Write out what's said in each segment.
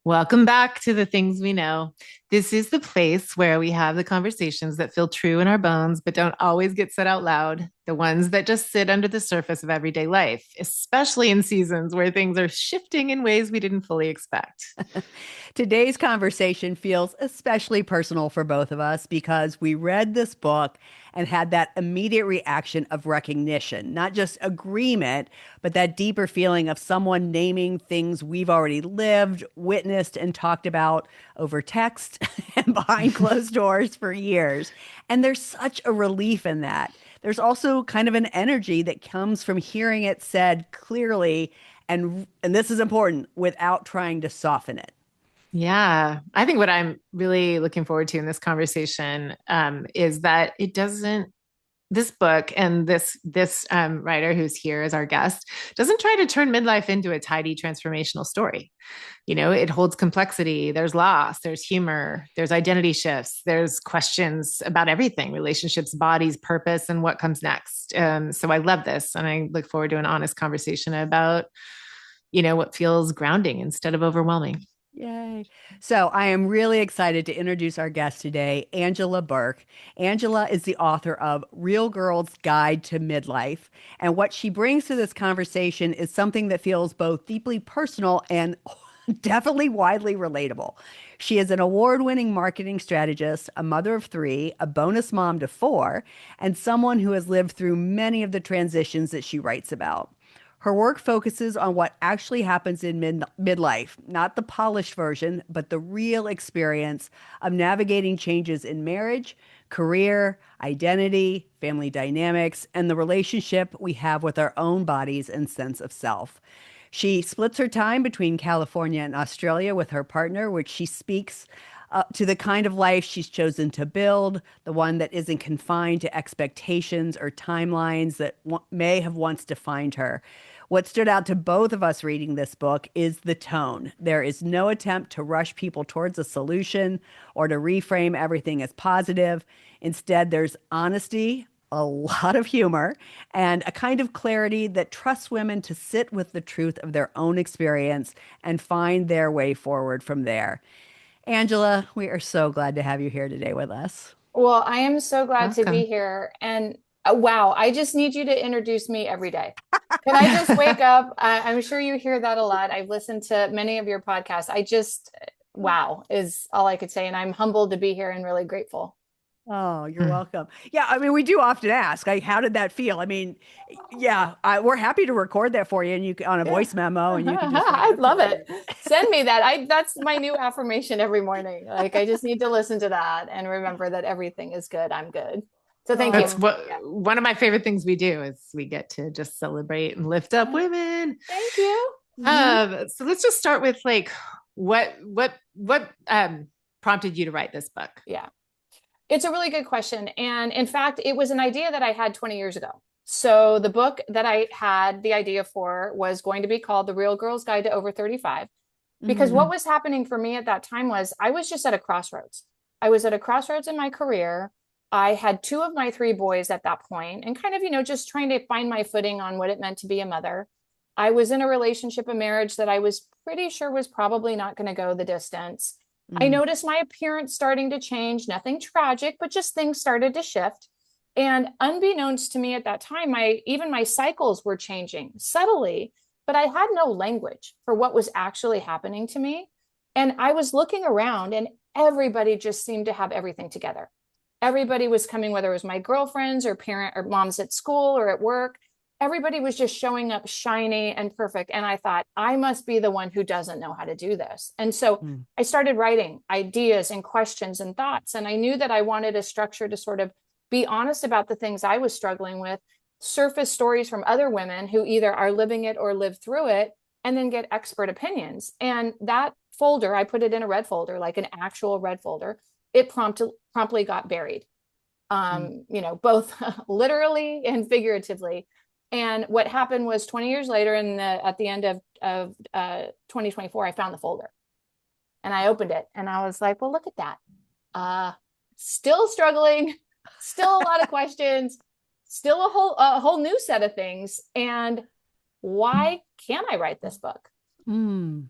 Welcome back to the things we know. This is the place where we have the conversations that feel true in our bones, but don't always get said out loud. The ones that just sit under the surface of everyday life, especially in seasons where things are shifting in ways we didn't fully expect. Today's conversation feels especially personal for both of us because we read this book and had that immediate reaction of recognition, not just agreement, but that deeper feeling of someone naming things we've already lived, witnessed, and talked about over text and behind closed doors for years. And there's such a relief in that. There's also kind of an energy that comes from hearing it said clearly, and this is important, without trying to soften it. Yeah, I think what I'm really looking forward to in this conversation is that it doesn't. This book and this writer who's here as our guest doesn't try to turn midlife into a tidy transformational story. You know, it holds complexity. There's loss. There's humor. There's identity shifts. There's questions about everything: relationships, bodies, purpose, and what comes next. So I love this, and I look forward to an honest conversation about what feels grounding instead of overwhelming. Yay. So I am really excited to introduce our guest today, Angela Burk. Angela is the author of Real Girl's Guide to Midlife. And what she brings to this conversation is something that feels both deeply personal and definitely widely relatable. She is an award-winning marketing strategist, a mother of three, a bonus mom to four, and someone who has lived through many of the transitions that she writes about. Her work focuses on what actually happens in midlife, not the polished version, but the real experience of navigating changes in marriage, career, identity, family dynamics, and the relationship we have with our own bodies and sense of self. She splits her time between California and Australia with her partner, which she speaks to the kind of life she's chosen to build, the one that isn't confined to expectations or timelines that may have once defined her. What stood out to both of us reading this book is the tone. There is no attempt to rush people towards a solution or to reframe everything as positive. Instead, there's honesty, a lot of humor, and a kind of clarity that trusts women to sit with the truth of their own experience and find their way forward from there. Angela, we are so glad to have you here today with us. Well, I am so glad to be Welcome. here. And wow, I just need you to introduce me every day. Can I just wake up? I'm sure you hear that a lot. I've listened to many of your podcasts. Wow, is all I could say. And I'm humbled to be here and really grateful. Oh, you're welcome. Yeah, I mean, we do often ask, like, how did that feel? I mean, yeah, we're happy to record that for you, and you on a Yeah. voice memo, and you can just read I'd it love for it. you. Send me that. That's my new affirmation every morning. Like I just need to listen to that and remember that everything is good. I'm good. So thank That's you. Oh, what Yeah. one of my favorite things we do is we get to just celebrate and lift up women. Thank you. So let's just start with like what prompted you to write this book? Yeah. It's a really good question. And in fact, it was an idea that I had 20 years ago. So the book that I had the idea for was going to be called The Real Girl's Guide to Over 35. Because mhm. what was happening for me at that time was I was just at a crossroads. I was at a crossroads in my career. I had two of my three boys at that point and kind of, just trying to find my footing on what it meant to be a mother. I was in a relationship, a marriage that I was pretty sure was probably not going to go the distance. I Mm. noticed my appearance starting to change, nothing tragic, but just things started to shift. And unbeknownst to me at that time, even my cycles were changing subtly, but I had no language for what was actually happening to me. And I was looking around and everybody just seemed to have everything together. Everybody was coming, whether it was my girlfriends or parent or moms at school or at work. Everybody was just showing up shiny and perfect. And I thought, I must be the one who doesn't know how to do this. And so Mm. I started writing ideas and questions and thoughts. And I knew that I wanted a structure to sort of be honest about the things I was struggling with, surface stories from other women who either are living it or live through it, and then get expert opinions. And that folder, I put it in a red folder, like an actual red folder. It promptly got buried, Mm. both literally and figuratively. And what happened was 20 years later, at the end of 2024, I found the folder and I opened it and I was like, well, look at that. Still struggling, still a lot of questions, still a whole new set of things. And why can't I write this book? Mm.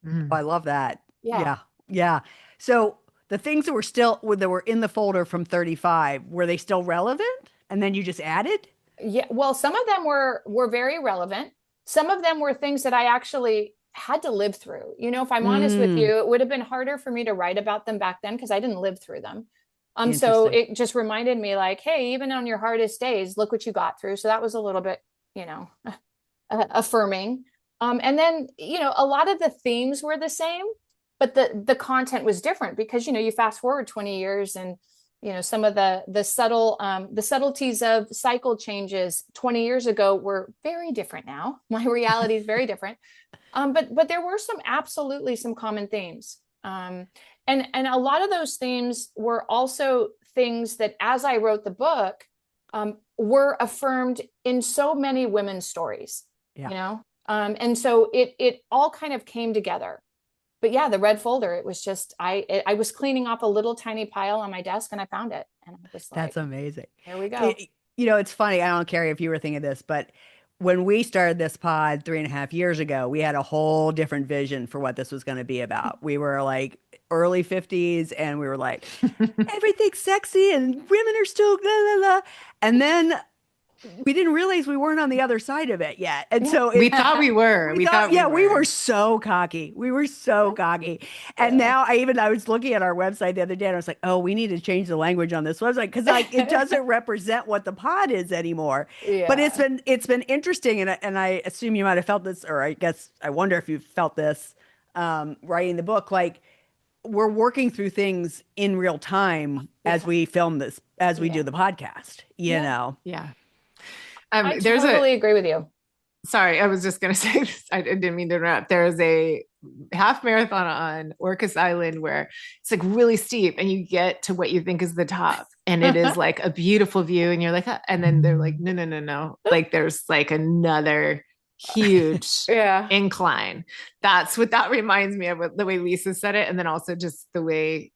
Oh, Mm. I love that. Yeah. Yeah. Yeah. So the things that were in the folder from 35, were they still relevant? And then you just added? Yeah, well, some of them were very relevant. Some of them were things that I actually had to live through. If I'm honest with Mm, you, it would have been harder for me to write about them back then because I didn't live through them. So interesting. it just reminded me like, hey, even on your hardest days, look what you got through. So that was a little bit, you know, affirming. And then, a lot of the themes were the same, but the content was different because, you fast forward 20 years and some of the subtleties of cycle changes 20 years ago were very different now. My reality is very different. But there were absolutely some common themes. And a lot of those themes were also things that as I wrote the book, were affirmed in so many women's stories, Yeah. and so it all kind of came together. But yeah, the red folder, it was just I was cleaning off a little tiny pile on my desk and I found it and I was That's like, amazing. here we go. It's funny. I don't care if you were thinking this, but when we started this pod 3.5 years ago, we had a whole different vision for what this was going to be about. We were like early 50s and we were like, everything's sexy and women are still blah, blah, blah. And then we didn't realize we weren't on the other side of it yet. And so We thought we were. we We thought, thought we yeah, we were were. so cocky. We were so cocky. And Yeah. now I was looking at our website the other day and I was like, oh, we need to change the language on this website because it doesn't represent what the pod is anymore. But it's Yeah. been interesting. And I assume you might have felt this, or I wonder if you felt this writing the book. Like we're working through things in real time as Yeah. we film this, as we do Yeah. the podcast, you Yeah. know? Yeah. I There's a totally agree with you. sorry, I was just going to say this. I didn't mean to interrupt. There is a half marathon on Orcas Island where it's like really steep and you get to what you think is the top. And it is like a beautiful view. And you're like, "Huh," and then they're like, no, no, no, no. Like there's like another huge Yeah. incline. That's what that reminds me of, the way Lisa said it. And then also just the way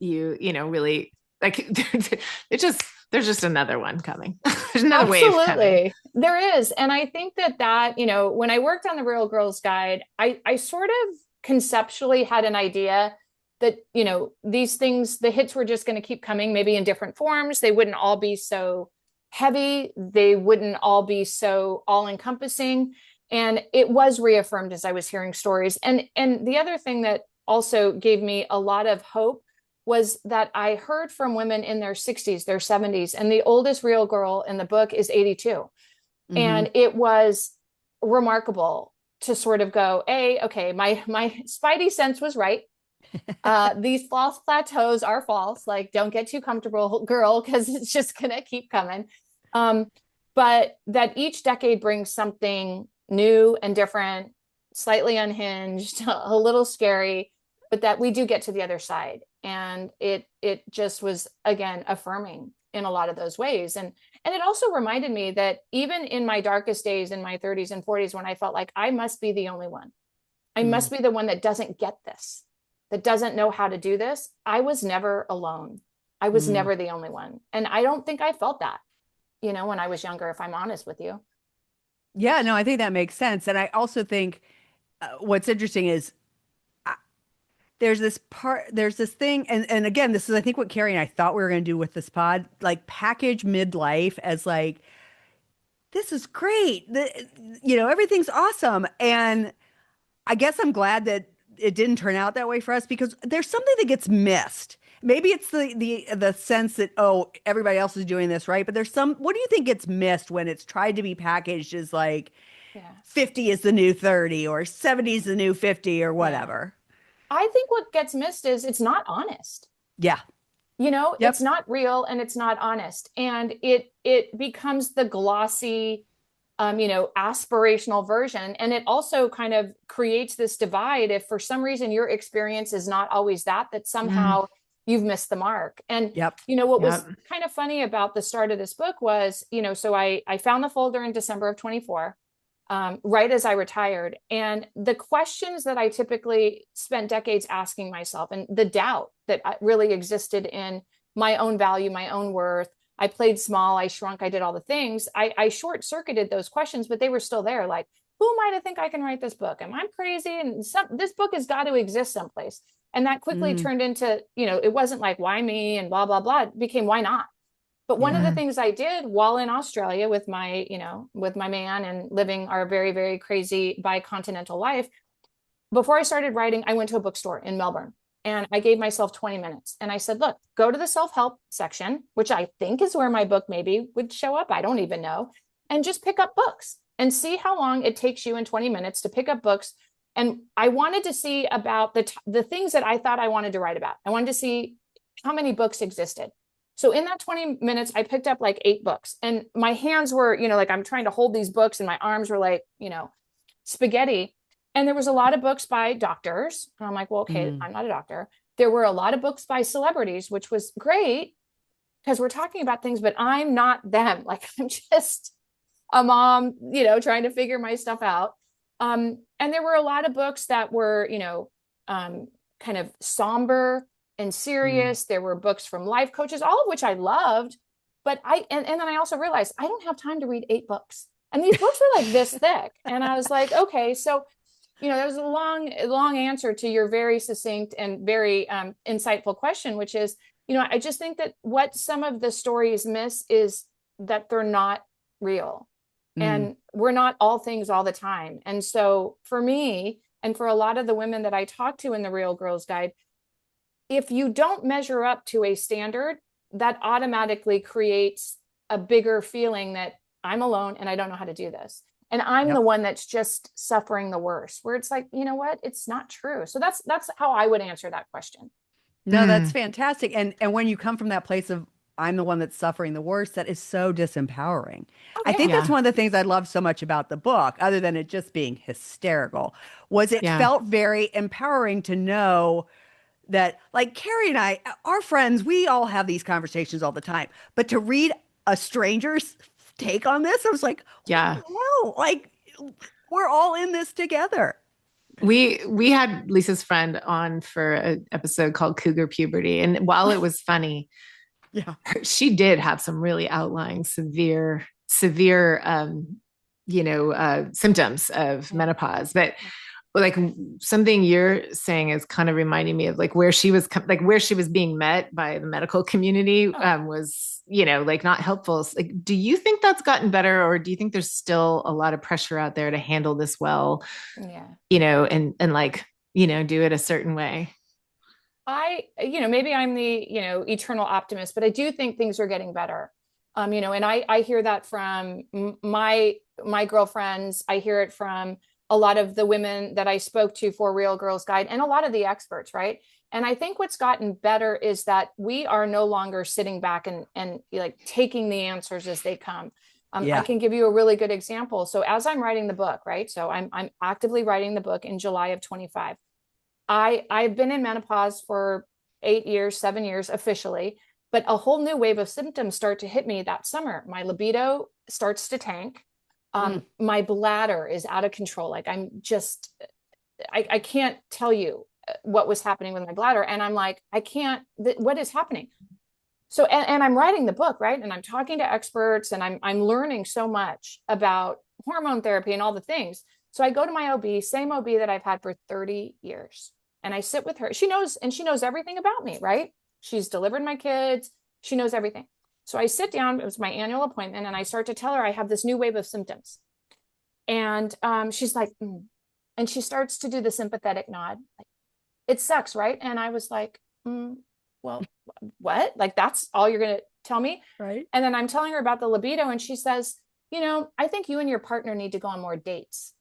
really like it just, there's just another one coming. There's another wave coming. Absolutely. There is. And I think that, when I worked on the Real Girls Guide, I sort of conceptually had an idea that, these things, the hits were just going to keep coming, maybe in different forms. They wouldn't all be so heavy. They wouldn't all be so all encompassing. And it was reaffirmed as I was hearing stories. And the other thing that also gave me a lot of hope was that I heard from women in their 60s, their 70s, and the oldest real girl in the book is 82. Hmm. And it was remarkable to sort of go, okay, my spidey sense was right. These false plateaus are false. Like, don't get too comfortable, girl, because it's just gonna keep coming. Um, but that each decade brings something new and different, slightly unhinged, a little scary, but that we do get to the other side. And it just was again affirming in a lot of those ways. And it also reminded me that even in my darkest days in my 30s and 40s, when I felt like I must be the only one, I must be the one that doesn't get this, that doesn't know how to do this. I was never alone. I was Mm. never the only one. And I don't think I felt that, when I was younger, if I'm honest with you. Yeah, no, I think that makes sense. And I also think what's interesting is uh, there's this thing, and again, this is, I think, what Kari and I thought we were going to do with this pod, like package midlife as like, this is great. Everything's awesome. And I guess I'm glad that it didn't turn out that way for us because there's something that gets missed. Maybe it's the sense that, oh, everybody else is doing this, right? But what do you think gets missed when it's tried to be packaged as like Yeah. 50 is the new 30 or 70 is the new 50 or Yeah. whatever? I think what gets missed is it's not honest. Yeah. It's Yep. not real and it's not honest. And it becomes the glossy, aspirational version. And it also kind of creates this divide. If for some reason your experience is not always that Mm, somehow you've missed the mark. And, Yep. what yep. was kind of funny about the start of this book was, so I found the folder in December of 24, right as I retired. And the questions that I typically spent decades asking myself and the doubt that really existed in my own value, my own worth. I played small, I shrunk, I did all the things. I short circuited those questions, but they were still there. Like, who am I to think I can write this book? Am I crazy? And this book has got to exist someplace. And that quickly turned into, it wasn't like, why me and blah, blah, blah. It became, why not? But one of the things I did while in Australia with my, with my man and living our very, very crazy bicontinental life, before I started writing, I went to a bookstore in Melbourne and I gave myself 20 minutes. And I said, look, go to the self-help section, which I think is where my book maybe would show up. I don't even know. And just pick up books and see how long it takes you in 20 minutes to pick up books. And I wanted to see about the things that I thought I wanted to write about. I wanted to see how many books existed. So in that 20 minutes, I picked up like 8 books and my hands were, like I'm trying to hold these books and my arms were like, spaghetti. And there was a lot of books by doctors. And I'm like, well, okay, I'm not a doctor. There were a lot of books by celebrities, which was great because we're talking about things, but I'm not them. Like I'm just a mom, trying to figure my stuff out. And there were a lot of books that were, kind of somber and serious. There were books from life coaches, all of which I loved. But and then I also realized I don't have time to read 8 books. And these books were like this thick. And I was like, okay, so there was a long answer to your very succinct and very insightful question, which is, I just think that what some of the stories miss is that they're not real and we're not all things all the time. And so for me, and for a lot of the women that I talk to in the Real Girls Guide, if you don't measure up to a standard, that automatically creates a bigger feeling that I'm alone and I don't know how to do this. And I'm the one that's just suffering the worst, where it's like, you know what? It's not true. So that's how I would answer that question. No, that's fantastic. And when you come from that place of I'm the one that's suffering the worst, that is so disempowering. Oh, I think yeah. that's one of the things I love so much about the book, other than it just being hysterical, was it felt very empowering to know that, like Kari and I, our friends, we all have these conversations all the time. But to read a stranger's take on this, I was like, Yeah. wow, like we're all in this together. We had Lisa's friend on for an episode called Cougar Puberty. And while it was funny, she did have some really outlying severe symptoms of menopause. But like something you're saying is kind of reminding me of like where she was being met by the medical community was, like not helpful. Like, do you think that's gotten better, or do you think there's still a lot of pressure out there to handle this well? Yeah. And like, do it a certain way? Maybe I'm the, eternal optimist, but I do think things are getting better. And I hear that from my girlfriends. I hear it from a lot of the women that I spoke to for Real Girls Guide and a lot of the experts, right? And I think what's gotten better is that we are no longer sitting back and like taking the answers as they come. I can give you a really good example. So as I'm writing the book, right? So I'm actively writing the book in July of 25. I've been in menopause for 8 years, 7 years officially, but a whole new wave of symptoms start to hit me that summer. My libido starts to tank. My bladder is out of control. Like I can't tell you what was happening with my bladder. And I'm like, what is happening? So, and I'm writing the book, right? And I'm talking to experts and I'm learning so much about hormone therapy and all the things. So I go to my OB, same OB that I've had for 30 years. And I sit with her. She knows everything about me, right? She's delivered my kids. She knows everything. So I sit down, it was my annual appointment, and I start to tell her I have this new wave of symptoms. And she's like, and she starts to do the sympathetic nod. Like, it sucks, right? And I was like, well, what? Like, that's all you're going to tell me? Right. And then I'm telling her about the libido, and she says, I think you and your partner need to go on more dates.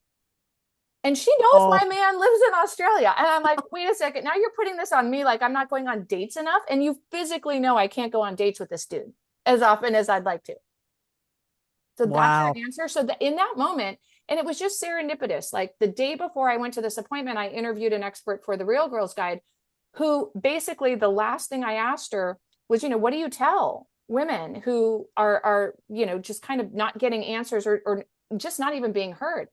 And she knows my man lives in Australia. And I'm like, wait a second, now you're putting this on me. Like I'm not going on dates enough. And you physically know I can't go on dates with this dude as often as I'd like to. So that's her answer. So in that moment, and it was just serendipitous. Like the day before I went to this appointment, I interviewed an expert for the Real Girls Guide, who basically the last thing I asked her was, what do you tell women who are just kind of not getting answers or just not even being heard?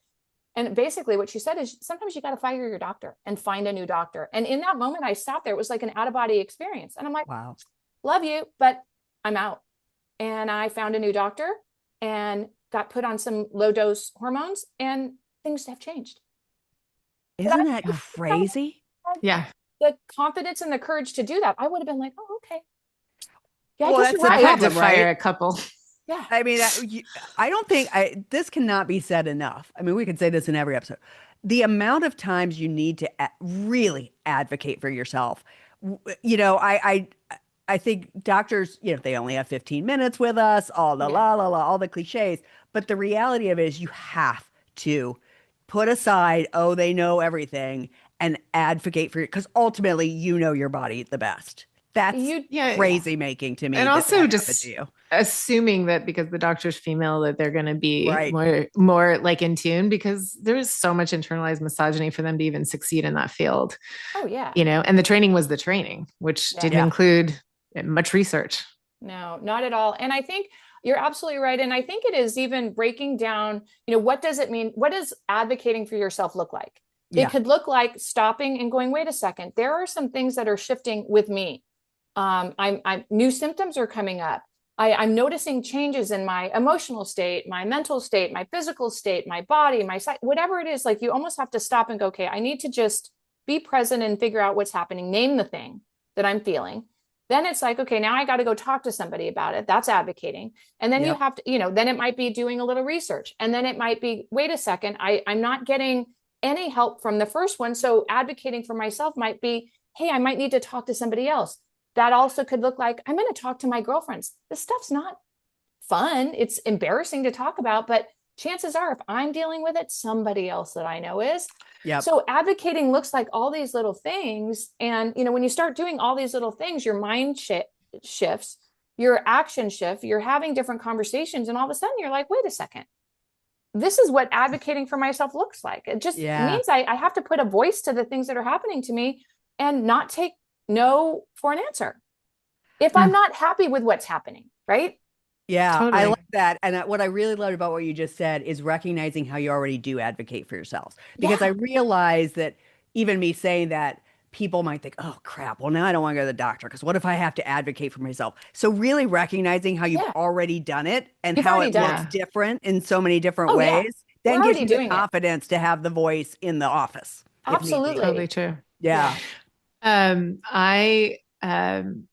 And basically what she said is sometimes you got to fire your doctor and find a new doctor. And in that moment, I sat there. It was like an out of body experience. And I'm like, wow, love you, but I'm out. And I found a new doctor and got put on some low dose hormones and things have changed. Isn't that crazy? Yeah. The confidence and the courage to do that, I would have been like, oh, okay. Yeah, I Well, guess that's you're the I've had right. to problem, fire right? a couple. Yeah. I mean, I don't think this cannot be said enough. I mean, we could say this in every episode. The amount of times you need to really advocate for yourself. You know, I think doctors, you know, they only have 15 minutes with us, all the Yeah. la la la, all the cliches. But the reality of it is you have to put aside, oh, they know everything and advocate for it because ultimately you know your body the best. That's You, Yeah. yeah. crazy making to me And that also that happened to just you. assuming that because the doctor's female that they're going to be Right. more like in tune, because there's so much internalized misogyny for them to even succeed in that field, Oh, yeah. and the training was the training, which Yeah. didn't include much research. No, not at all. And I think you're absolutely right. And I think it is even breaking down, what does it mean? What does advocating for yourself look like? It Yeah. could look like stopping and going, wait a second, there are some things that are shifting with me. I'm new symptoms are coming up. I'm noticing changes in my emotional state, my mental state, my physical state, my body, my sight, whatever it is. Like you almost have to stop and go, okay, I need to just be present and figure out what's happening. Name the thing that I'm feeling. Then it's like, okay, now I got to go talk to somebody about it. That's advocating. And then you Yep. have to, then it might be doing a little research. And then it might be, wait a second, I'm not getting any help from the first one. So advocating for myself might be, hey, I might need to talk to somebody else. That also could look like, I'm going to talk to my girlfriends. This stuff's not fun. It's embarrassing to talk about, but chances are if I'm dealing with it, somebody else that I know is. Yep. So advocating looks like all these little things. And, when you start doing all these little things, your mind shifts, your action shift, you're having different conversations. And all of a sudden you're like, wait a second, this is what advocating for myself looks like. It just means I have to put a voice to the things that are happening to me and not take no for an answer if I'm not happy with what's happening, right? Yeah, I Totally. like that. And what I really loved about what you just said is recognizing how you already do advocate for yourselves. Because I Yeah. realize that even me saying that, people might think, oh, crap, well, now I don't want to go to the doctor because what if I have to advocate for myself? So really recognizing how you've Yeah. already done it and You've how already it done looks Yeah. different in so many different Oh, yeah. ways, We're then gives already you the doing it. confidence to have the voice in the office if need be. Totally Absolutely. true. Yeah. Um, I, um,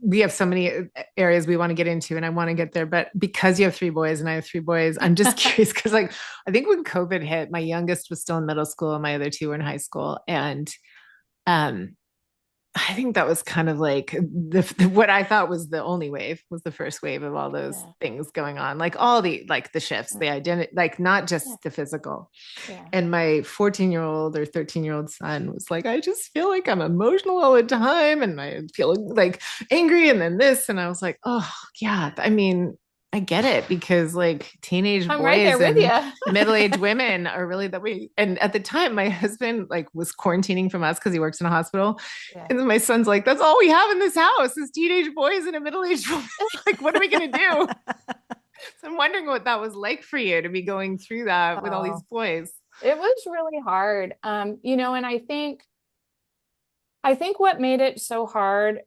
we have so many areas we want to get into, and I want to get there. But because you have three boys and I have three boys, I'm just curious because, like, I think when COVID hit, my youngest was still in middle school, and my other two were in high school, and um, I think that was kind of like what I thought was the only wave was the first wave of all those Yeah. things going on, like all the shifts, the identity, like not just Yeah. the physical. Yeah. And my 14-year-old or 13-year-old son was like, I just feel like I'm emotional all the time and I feel like angry and then this. And I was like, oh, yeah. I mean, I get it because like teenage I'm right there boys with and you. middle-aged women are really that way. And at the time, my husband like was quarantining from us because he works in a hospital. Yeah. And then my son's like, that's all we have in this house is teenage boys and a middle-aged woman. Like, what are we going to do? So I'm wondering what that was like for you to be going through that with all these boys. It was really hard. And I think what made it so hard,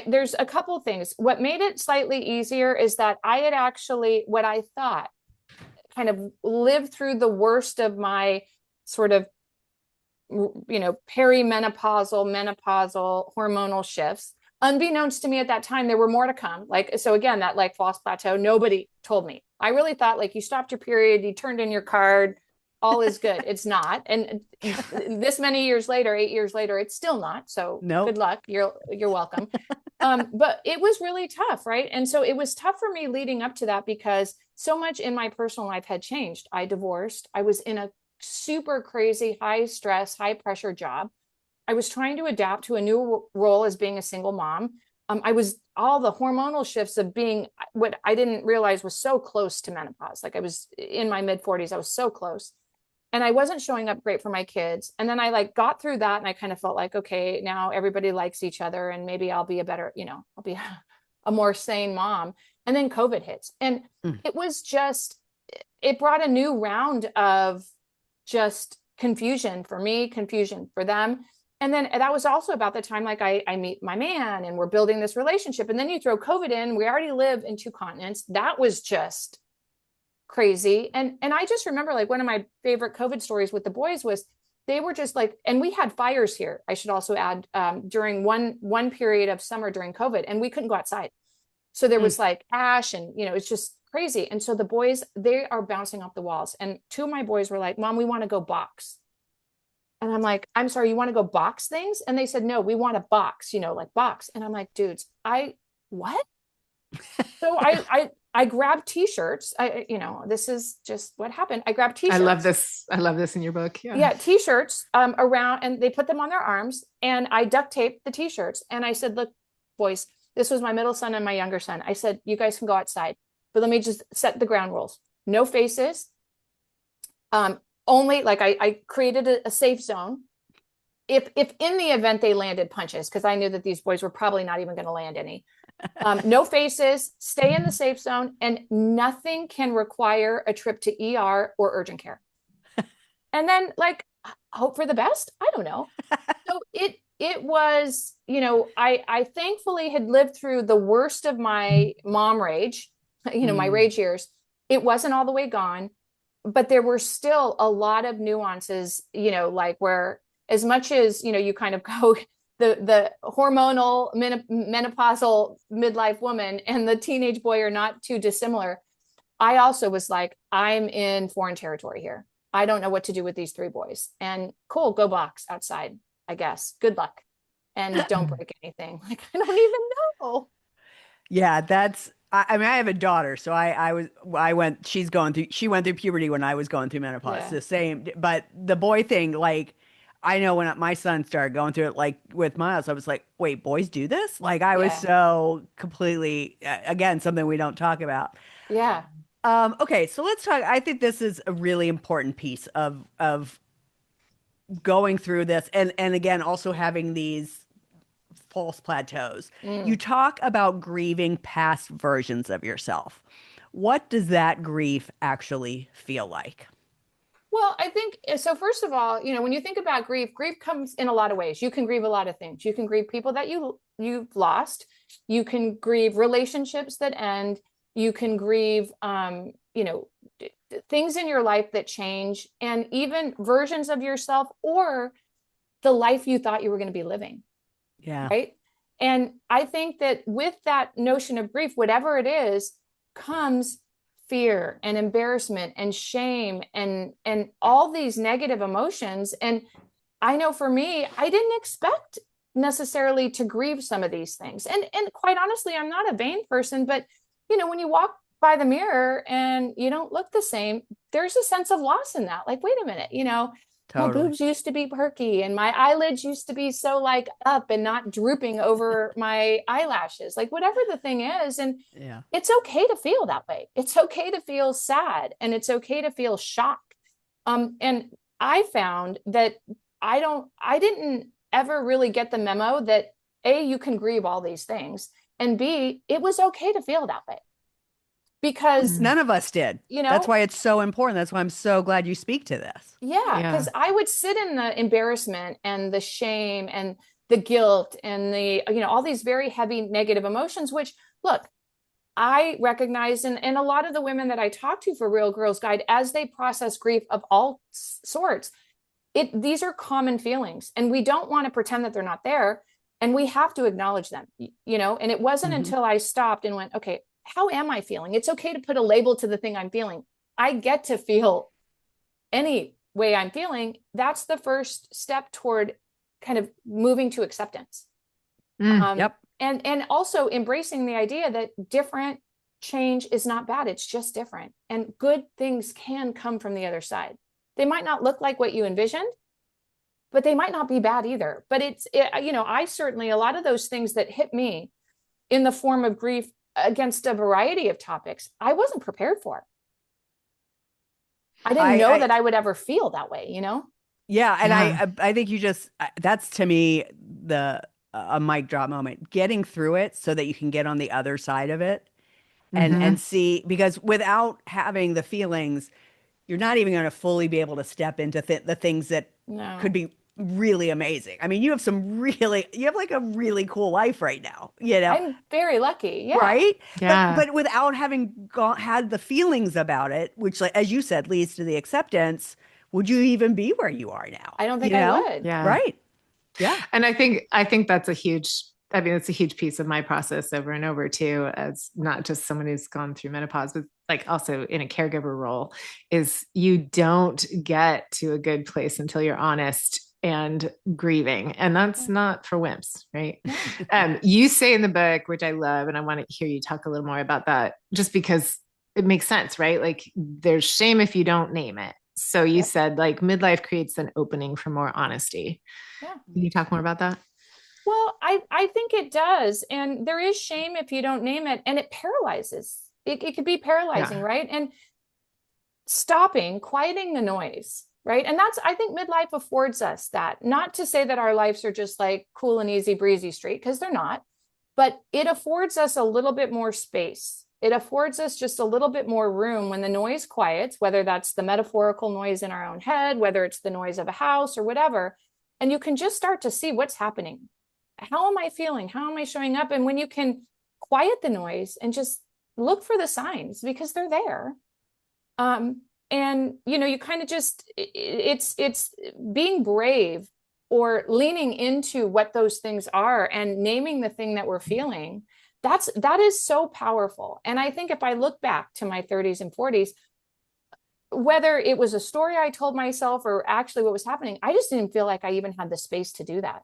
there's a couple things. What made it slightly easier is that I had actually, what I thought, kind of lived through the worst of my sort of, perimenopausal, menopausal hormonal shifts. Unbeknownst to me at that time, there were more to come. Like, so again, that like false plateau, nobody told me. I really thought like you stopped your period, you turned in your card, all is good. It's not. And this many years later, 8 years later, it's still not. So Nope. good luck. You're welcome. But it was really tough, right? And so it was tough for me leading up to that because so much in my personal life had changed. I divorced. I was in a super crazy, high stress, high pressure job. I was trying to adapt to a new role as being a single mom. I was all the hormonal shifts of being what I didn't realize was so close to menopause. Like I was in my mid 40s, I was so close and I wasn't showing up great for my kids. And then I like got through that and I kind of felt like, okay, now everybody likes each other and maybe I'll be a better, I'll be a more sane mom. And then COVID hits and it was just, it brought a new round of just confusion for me, confusion for them. And then that was also about the time, like I meet my man and we're building this relationship. And then you throw COVID in, we already live in two continents. That was just crazy. And I just remember like one of my favorite COVID stories with the boys was they were just like, and we had fires here, I should also add, during one period of summer during COVID, and we couldn't go outside. So there was like ash and, it's just crazy. And so the boys, they are bouncing off the walls. And two of my boys were like, Mom, we want to go box. And I'm like, I'm sorry, you want to go box things? And they said, no, we want to box, like box. And I'm like, dudes, what? So I grabbed t-shirts. This is just what happened. I grabbed t-shirts. I love this. I love this in your book. Yeah. Yeah, t-shirts around, and they put them on their arms, and I duct taped the t-shirts. And I said, look, boys, this was my middle son and my younger son. I said, you guys can go outside, but let me just set the ground rules. No faces. Only like I created a safe zone. If in the event they landed punches, because I knew that these boys were probably not even going to land any. No faces, stay in the safe zone, and nothing can require a trip to ER or urgent care. And then like hope for the best. I don't know. So it was, I thankfully had lived through the worst of my mom rage, my rage years. It wasn't all the way gone, but there were still a lot of nuances, like where as much as, you kind of go the hormonal menopausal midlife woman and the teenage boy are not too dissimilar. I also was like, I'm in foreign territory here. I don't know what to do with these three boys. And cool, go box outside, I guess. Good luck. And don't break anything. Like, I don't even know. Yeah, I mean, I have a daughter, so she went through puberty when I was going through menopause. Yeah. The same, but the boy thing, like, I know when my son started going through it, like with Miles, I was like, wait, boys do this? Like, I was Yeah. so completely, again, something we don't talk about. Yeah. Okay, so let's talk. I think this is a really important piece of going through this, and again, also having these false plateaus. You Mm. talk about grieving past versions of yourself. What does that grief actually feel like? Well, I think so. First of all, when you think about grief comes in a lot of ways. You can grieve a lot of things. You can grieve people that you've lost. You can grieve relationships that end. You can grieve, things in your life that change, and even versions of yourself or the life you thought you were going to be living. Yeah. Right. And I think that with that notion of grief, whatever it is, comes fear and embarrassment and shame and all these negative emotions. And I know for me, I didn't expect necessarily to grieve some of these things. And quite honestly, I'm not a vain person, but when you walk by the mirror and you don't look the same, there's a sense of loss in that. Like, wait a minute, my Totally. boobs used to be perky and my eyelids used to be so like up and not drooping over my eyelashes, like whatever the thing is. And Yeah. it's okay to feel that way. It's okay to feel sad and it's okay to feel shock. And I found that I didn't ever really get the memo that A, you can grieve all these things, and B, it was okay to feel that way. Because, None of us did. you That's know, why it's so important. That's why I'm so glad you speak to this. Yeah, Yeah. because I would sit in the embarrassment and the shame and the guilt and all these very heavy negative emotions, which look, I recognize, and a lot of the women that I talk to for Real Girls Guide, as they process grief of all sorts, these are common feelings, and we don't want to pretend that they're not there, and we have to acknowledge them, and it wasn't Mhm. until I stopped and went, okay, how am I feeling? It's okay to put a label to the thing I'm feeling. I get to feel any way I'm feeling. That's the first step toward kind of moving to acceptance. Yep. And also embracing the idea that different change is not bad. It's just different. And good things can come from the other side. They might not look like what you envisioned, but they might not be bad either. But I certainly, a lot of those things that hit me in the form of grief against a variety of topics, I wasn't prepared for. I didn't know that I would ever feel that way. Yeah, and Yeah. I think you just that's to me the a mic drop moment. Getting through it so that you can get on the other side of it and Hmm. see, because without having the feelings, you're not even going to fully be able to step into the things that No. could be really amazing. I mean, you have like a really cool life right now, you know, I'm very lucky. Yeah. right? Yeah. But without having had the feelings about it, which, like, as you said, leads to the acceptance, would you even be where you are now? I don't think You I know? would. Yeah. Right. Yeah. And I think that's a huge, I mean, it's a huge piece of my process over and over too, as not just someone who's gone through menopause, but like also in a caregiver role, is you don't get to a good place until you're honest and grieving. And that's not for wimps, right? No. You say in the book, which I love, and I want to hear you talk a little more about that, just because it makes sense, right? Like there's shame if you don't name it. So you Yep. said like midlife creates an opening for more honesty. Yeah. Can you talk more about that? Well, I think it does. And there is shame if you don't name it, and it paralyzes. It could be paralyzing, Yeah. right? And stopping, quieting the noise, right? And that's, I think midlife affords us that. Not to say that our lives are just like cool and easy breezy street, because they're not, but it affords us a little bit more space. It affords us just a little bit more room when the noise quiets, whether that's the metaphorical noise in our own head, whether it's the noise of a house or whatever. And you can just start to see what's happening. How am I feeling? How am I showing up? And when you can quiet the noise and just look for the signs, because they're there. And you kind of just, it's being brave or leaning into what those things are and naming the thing that we're feeling. That is so powerful. And I think if I look back to my 30s and 40s, whether it was a story I told myself or actually what was happening, I just didn't feel like I even had the space to do that.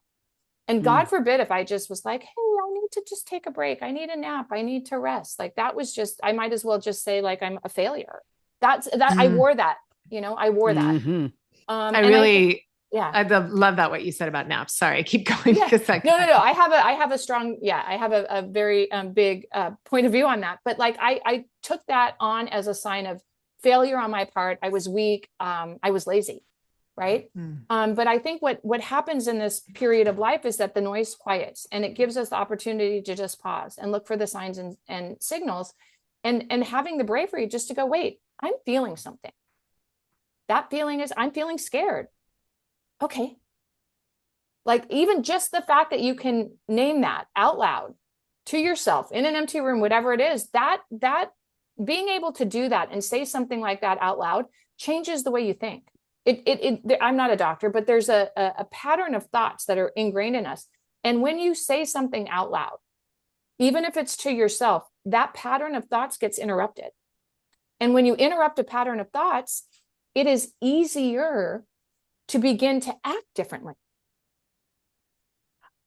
And God forbid if I just was like, hey, I need to just take a break. I need a nap. I need to rest. Like that was just, I might as well just say like I'm a failure. I wore that, I wore that. Mm-hmm. I And really, yeah. I love that what you said about naps. Sorry, keep going. Yeah. Because No. I have a strong, I have a very big point of view on that. But like, I took that on as a sign of failure on my part. I was weak. I was lazy. Right. But I think what happens in this period of life is that the noise quiets, and it gives us the opportunity to just pause and look for the signs and signals, and having the bravery just to go, wait, I'm feeling something. That feeling is I'm feeling scared. Okay. Like even just the fact that you can name that out loud to yourself in an empty room, whatever it is, that being able to do that and say something like that out loud changes the way you think. I'm not a doctor, but there's a pattern of thoughts that are ingrained in us. And when you say something out loud, even if it's to yourself, that pattern of thoughts gets interrupted. And when you interrupt a pattern of thoughts, it is easier to begin to act differently.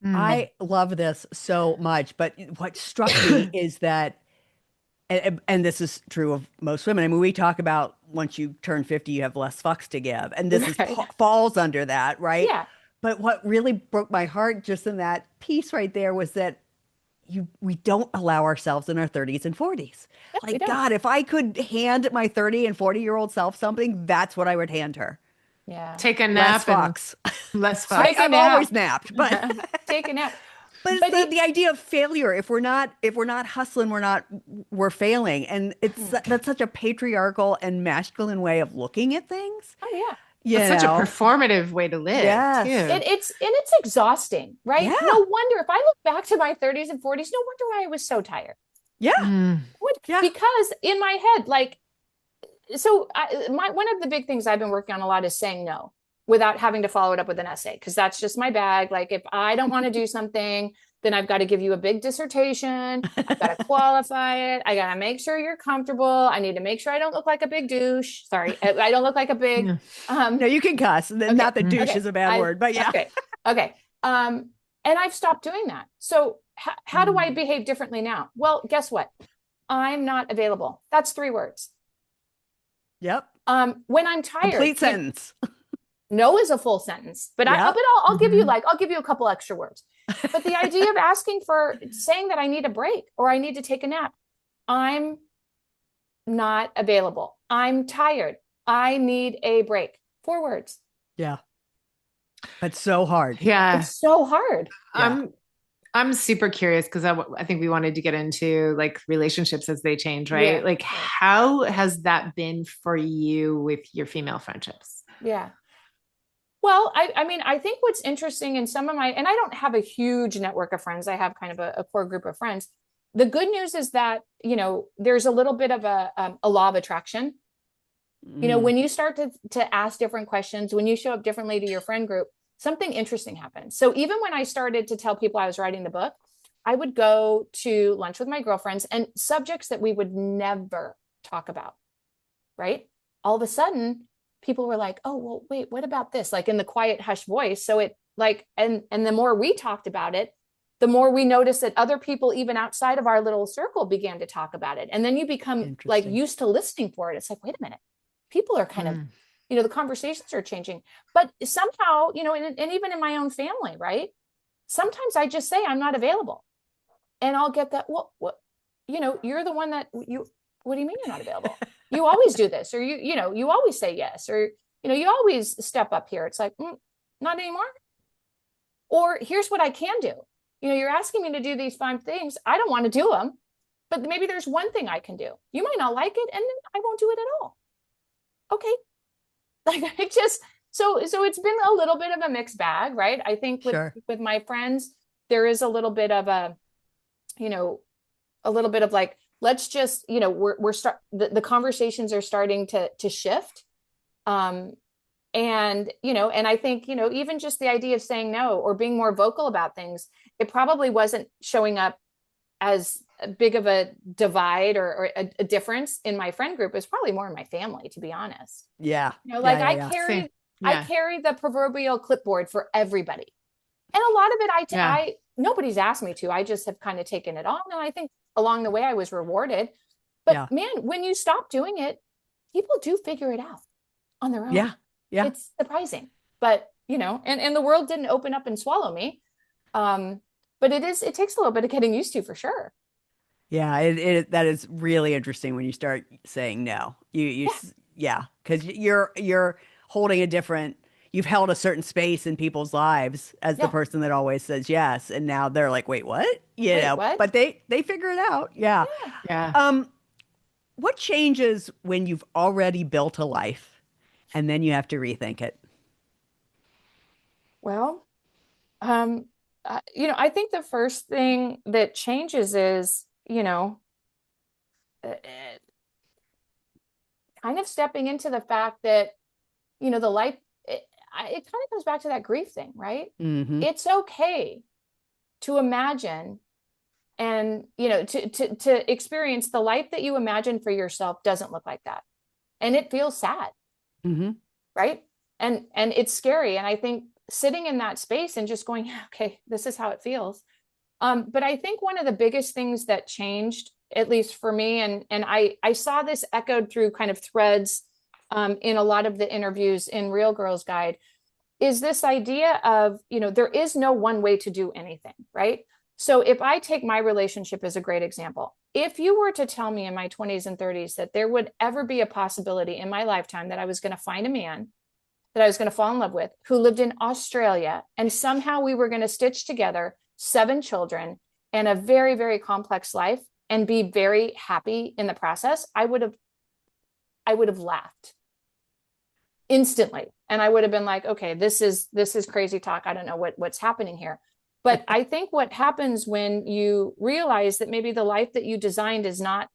I love this so much, but what struck me is that, and this is true of most women. I mean, we talk about once you turn 50, you have less fucks to give, and this Right. falls under that, right? Yeah. But what really broke my heart just in that piece right there was that we don't allow ourselves in our 30s and 40s. Yeah, we Like, don't. God, if I could hand my 30 and 40-year-old self something, that's what I would hand her. Yeah. Take a Less nap and fucks. less Take fucks. a I've nap. always napped, but Take a nap. but it's the idea of failure. If we're not hustling, we're failing. And that's such a patriarchal and masculine way of looking at things. Oh yeah. You It's such a know? performative way to live, Yes. too. It's exhausting, right? Yeah. No wonder if I look back to my 30s and 40s, no wonder why I was so tired. Yeah. Yeah. Because in my head, like, so one of the big things I've been working on a lot is saying no without having to follow it up with an essay, because that's just my bag. Like if I don't want to do something, then I've got to give you a big dissertation. I've got to qualify it. I got to make sure you're comfortable. I need to make sure I don't look like a big douche. Sorry, I don't look like a big. No, you can cuss. Okay. Not that douche is a bad word, but yeah. Okay. And I've stopped doing that. So how do I behave differently now? Well, guess what? I'm not available. That's 3 words. Yep. When I'm tired. Complete sentence. No is a full sentence, but Yep. I'll give you a couple extra words. But the idea of saying that I need a break or I need to take a nap, I'm not available. I'm tired. I need a break. 4 words. Yeah. But so hard. Yeah. It's so hard. Yeah. I'm super curious because I think we wanted to get into like relationships as they change, right? Yeah. Like how has that been for you with your female friendships? Yeah. Well, I mean, I think what's interesting in some of my, and I don't have a huge network of friends. I have kind of a core group of friends. The good news is that, there's a little bit of a law of attraction. Mm, When you start to ask different questions, when you show up differently to your friend group, something interesting happens. So even when I started to tell people I was writing the book, I would go to lunch with my girlfriends and subjects that we would never talk about, right? All of a sudden, people were like, "Oh, well, wait, what about this?" Like in the quiet, hush voice. So it like, and the more we talked about it, the more we noticed that other people, even outside of our little circle, began to talk about it. And then you become like interesting. used to listening for it. It's like, wait a minute, people are kind of, Mm. the conversations are changing. But somehow, and even in my own family, right? Sometimes I just say I'm not available, and I'll get that. Well, what, you're the one that you. What do you mean you're not available? You always do this, or you always say yes, or you always step up here. It's like, not anymore. Or here's what I can do. You're asking me to do these 5 things. I don't want to do them, but maybe there's one thing I can do. You might not like it, and then I won't do it at all. Okay. Like I just so it's been a little bit of a mixed bag, right? I think with Sure. with my friends, there is a little bit of you know, a little bit of like, let's just, the conversations are starting to shift. Um, and I think, even just the idea of saying no or being more vocal about things, it probably wasn't showing up as big of a divide or a difference in my friend group. Is probably more in my family, to be honest. Yeah. Yeah. Like Yeah. I Yeah. Same. carry I Yeah. carry the proverbial clipboard for everybody. And a lot of it Yeah. nobody's asked me to. I just have kind of taken it on. And I think along the way I was rewarded. But Yeah. man, when you stop doing it, people do figure it out on their own. Yeah. Yeah. It's surprising. But, and the world didn't open up and swallow me. Um, but it takes a little bit of getting used to, for sure. Yeah, that is really interesting when you start saying no. Yeah. Yeah, because you're holding a different. You've held a certain space in people's lives as the Yeah. person that always says yes, and now they're like, wait, what? Wait, what? But they figure it out. Yeah. Yeah. Yeah. Um, what changes when you've already built a life and then you have to rethink it? Well, um, I think the first thing that changes is, uh, kind of stepping into the fact that, the life, it kind of comes back to that grief thing, right? Mm-hmm. It's okay to imagine and, to experience the life that you imagine for yourself doesn't look like that. And it feels sad, Mm-hmm. right? And it's scary. And I think sitting in that space and just going, okay, this is how it feels. But I think one of the biggest things that changed, at least for me, and I saw this echoed through kind of threads in a lot of the interviews in Real Girls Guide, is this idea of, there is no one way to do anything, right? So if I take my relationship as a great example, if you were to tell me in my 20s and 30s that there would ever be a possibility in my lifetime that I was going to find a man that I was going to fall in love with who lived in Australia, and somehow we were going to stitch together 7 children and a very, very complex life and be very happy in the process, I would have laughed instantly. And I would have been like, okay, this is crazy talk. I don't know what's happening here. But I think what happens when you realize that maybe the life that you designed is not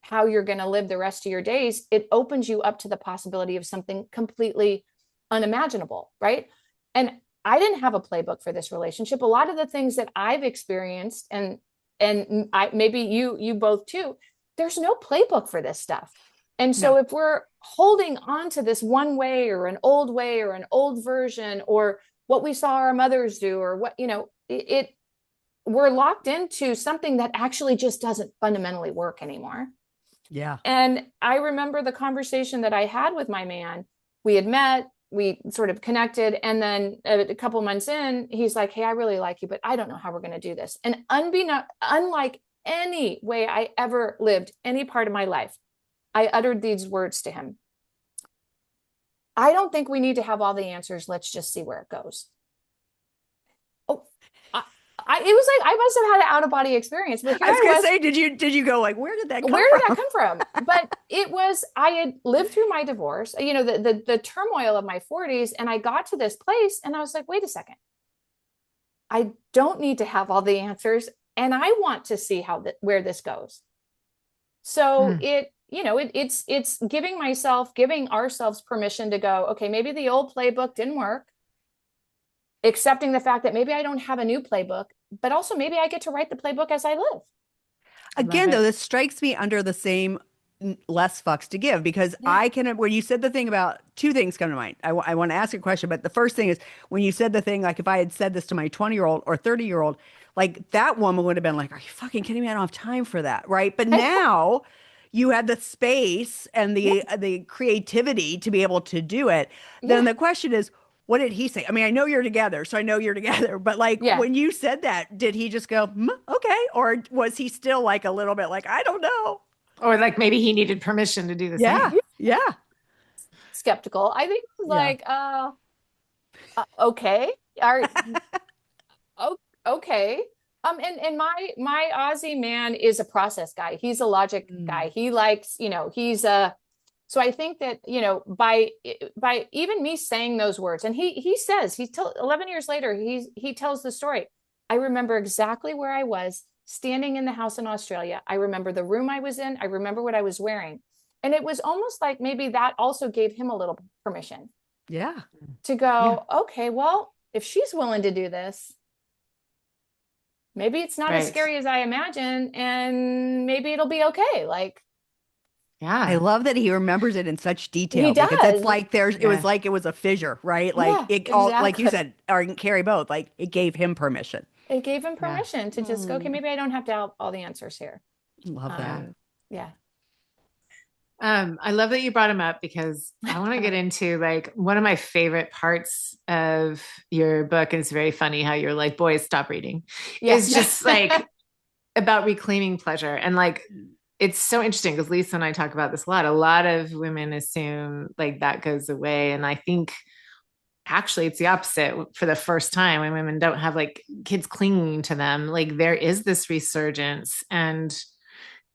how you're going to live the rest of your days, it opens you up to the possibility of something completely unimaginable, right? And I didn't have a playbook for this relationship. A lot of the things that I've experienced, and maybe you both too, there's no playbook for this stuff. And so No. if we're holding on to this one way or an old version, or what we saw our mothers do, or what, we're locked into something that actually just doesn't fundamentally work anymore. Yeah. And I remember the conversation that I had with my man. We had met, we sort of connected, and then a couple months in, he's like, "Hey, I really like you, but I don't know how we're going to do this." And unlike any way I ever lived any part of my life, I uttered these words to him: "I don't think we need to have all the answers. Let's just see where it goes." Oh, it was like I must have had an out of body experience. But here I was I gonna was. say, did you go like, where did that come Where did from? that come from? But it was, I had lived through my divorce, the turmoil of my 40s, and I got to this place and I was like, wait a second. I don't need to have all the answers, and I want to see where this goes. So it's giving ourselves permission to go, okay, maybe the old playbook didn't work, accepting the fact that maybe I don't have a new playbook, but also maybe I get to write the playbook as I live. Again, though, this strikes me under the same less fucks to give because Yeah. when you said the thing about two things come to mind. I want to ask a question, but the first thing is when you said the thing, like if I had said this to my 20-year-old or 30-year-old, like that woman would have been like, are you fucking kidding me? I don't have time for that. Right. But now you had the space and Yeah. the creativity to be able to do it. Then Yeah. the question is, what did he say? I mean, I know you're together, so I know you're together. But like Yeah. when you said that, did he just go, okay? Or was he still like a little bit like, I don't know? Or like maybe he needed permission to do the Yeah. same. Yeah. Skeptical. I think it was Yeah. like, okay. Are okay. And my Aussie man is a process guy. He's a logic Mm. guy. He likes, he's a so I think that, by even me saying those words, and he says, 11 years later, he tells the story. I remember exactly where I was standing in the house in Australia. I remember the room I was in. I remember what I was wearing. And it was almost like maybe that also gave him a little permission Yeah. to Yeah. go, okay, well, if she's willing to do this, maybe it's not as Right. scary as I imagine, and maybe it'll be okay. Like, I Yeah. love that he remembers it in such he detail because it's does. like it was Yeah. like it was a fissure, right? Like Yeah, it all, like you exactly. said, or Carrie both, like it gave him permission. It gave him Yeah. permission to just go, okay, Mm, maybe I don't have to have all the answers here. love that. Um, yeah. I love that you brought him up because I want to get into like one of my favorite parts of your book, and it's very funny how you're like, boys, stop reading, Yeah. is just like about reclaiming pleasure. And like, it's so interesting because Lisa and I talk about this a lot. A lot of women assume like that goes away. And I think actually it's the opposite for the first time when women don't have like kids clinging to them. Like there is this resurgence and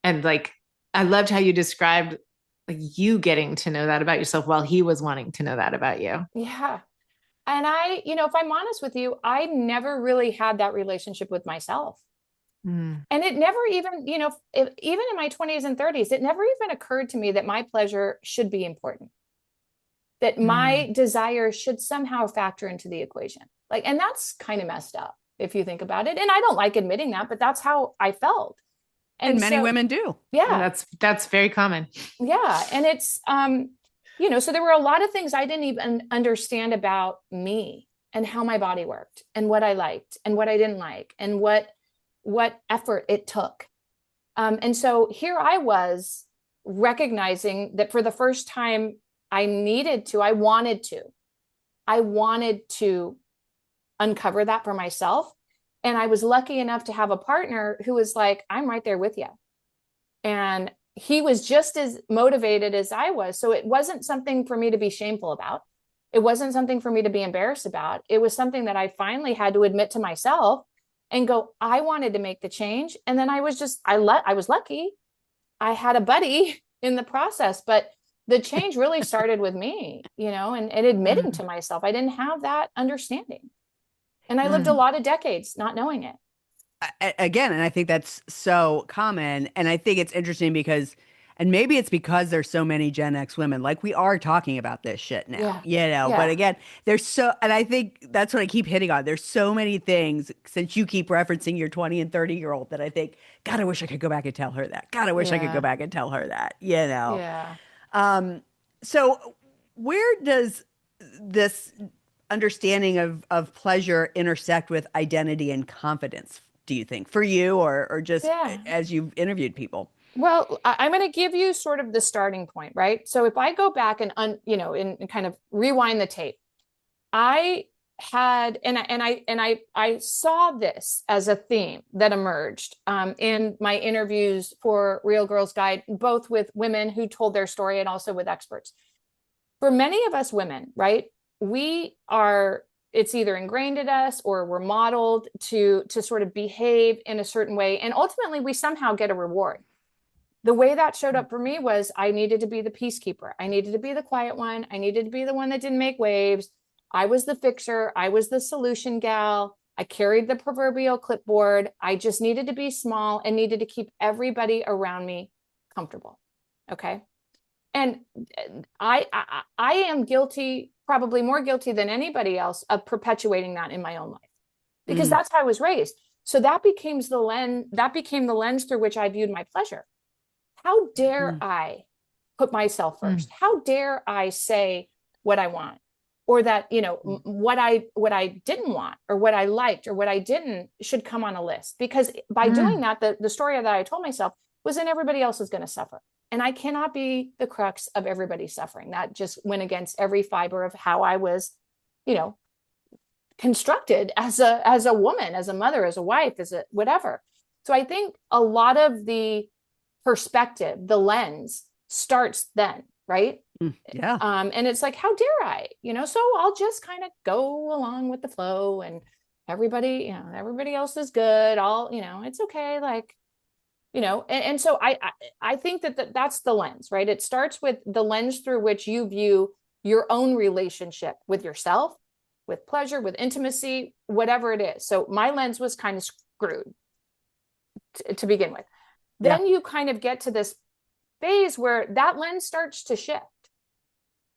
like I loved how you described like you getting to know that about yourself while he was wanting to know that about you. Yeah. And if I'm honest with you, I never really had that relationship with myself. Mm. And it never even, even in my 20s and 30s, it never even occurred to me that my pleasure should be important, that Mm. my desire should somehow factor into the equation. Like, and that's kind of messed up if you think about it. And I don't like admitting that, but that's how I felt. And And many so, women do. Yeah, yeah, that's very common. yeah. And it's, so there were a lot of things I didn't even understand about me and how my body worked and what I liked and what I didn't like and what effort it took. And so here I was recognizing that for the first time, I wanted to uncover that for myself. And I was lucky enough to have a partner who was like, I'm right there with you. And he was just as motivated as I was. So it wasn't something for me to be shameful about. It wasn't something for me to be embarrassed about. It was something that I finally had to admit to myself and go, I wanted to make the change. And then I was lucky. I had a buddy in the process, but the change really started with me, and admitting to myself, I didn't have that understanding. And I lived a Mm. lot of decades not knowing it. Again, and I think that's so common. And I think it's interesting because, and maybe it's because there's so many Gen X women, like we are talking about this shit now, Yeah. but Yeah. again, and I think that's what I keep hitting on. There's so many things since you keep referencing your 20 and 30-year-old that I think, God, I wish I could go back and tell her that. God, I wish I could go Yeah. back and tell her that. Yeah. Um, so where does this understanding of pleasure intersect with identity and confidence, do you think, for you or just Yeah. as you've interviewed people? Well, I'm going to give you sort of the starting point, right? So if I go back and, and kind of rewind the tape, I had, I saw this as a theme that emerged in my interviews for Real Girls Guide, both with women who told their story and also with experts. For many of us women, right, we are it's either ingrained in us or we're modeled to sort of behave in a certain way. And ultimately we somehow get a reward. The way that showed up for me was I needed to be the peacekeeper. I needed to be the quiet one. I needed to be the one that didn't make waves. I was the fixer. I was the solution gal. I carried the proverbial clipboard. I just needed to be small and needed to keep everybody around me comfortable. Okay. And I am guilty, probably more guilty than anybody else, of perpetuating that in my own life, because that's how I was raised. So that became the lens through which I viewed my pleasure. How dare I put myself first? How dare I say what I want, or that, what I didn't want, or what I liked, or what I didn't should come on a list? Because by doing that, the story that I told myself was then everybody else is going to suffer. And I cannot be the crux of everybody's suffering. That just went against every fiber of how I was, constructed as a woman, as a mother, as a wife, as a whatever. So I think a lot of the perspective, the lens starts then, right? Yeah. And it's like, how dare I, so I'll just kind of go along with the flow, and everybody else is good. It's okay. Like, and so I think that's the lens, right? It starts with the lens through which you view your own relationship with yourself, with pleasure, with intimacy, whatever it is. So my lens was kind of screwed to begin with. Then you kind of get to this phase where that lens starts to shift,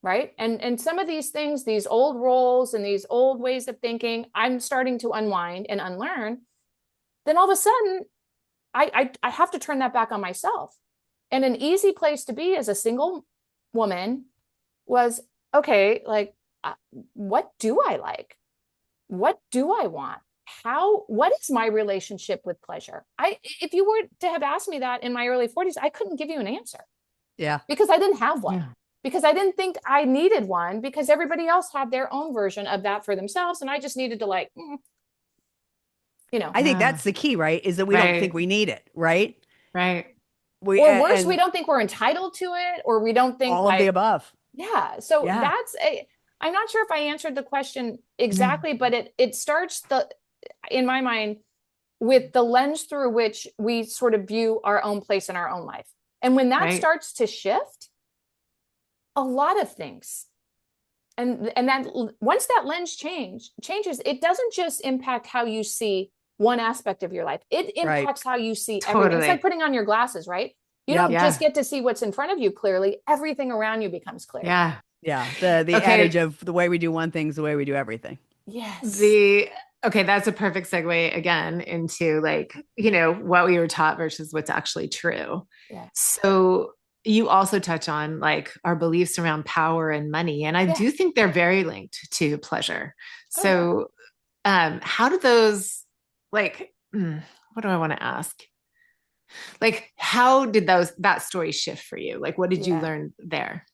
right? And some of these things, these old roles and these old ways of thinking, I'm starting to unwind and unlearn. Then all of a sudden, I have to turn that back on myself. And an easy place to be as a single woman was, okay, like, what do I like? What do I want? What is my relationship with pleasure? If you were to have asked me that in my early 40s, I couldn't give you an answer. Yeah. Because I didn't have one. Yeah. Because I didn't think I needed one, because everybody else had their own version of that for themselves. And I just needed to I think that's the key, right? Is that we don't think we need it, right? Right. Or worse, we don't think we're entitled to it, or we don't think all of the above. Yeah. So I'm not sure if I answered the question exactly, but it starts in my mind, with the lens through which we sort of view our own place in our own life. And when that starts to shift, a lot of things, and that once that lens changes, it doesn't just impact how you see one aspect of your life. It impacts how you see everything. It's like putting on your glasses, right? You don't just get to see what's in front of you clearly. Everything around you becomes clear. Yeah. Yeah. The adage of the way we do one thing is the way we do everything. Yes. Okay, that's a perfect segue again into what we were taught versus what's actually true. Yeah. So you also touch on like our beliefs around power and money. And I do think they're very linked to pleasure. So how do those what do I want to ask? Like, how did that story shift for you? Like, what did you learn there?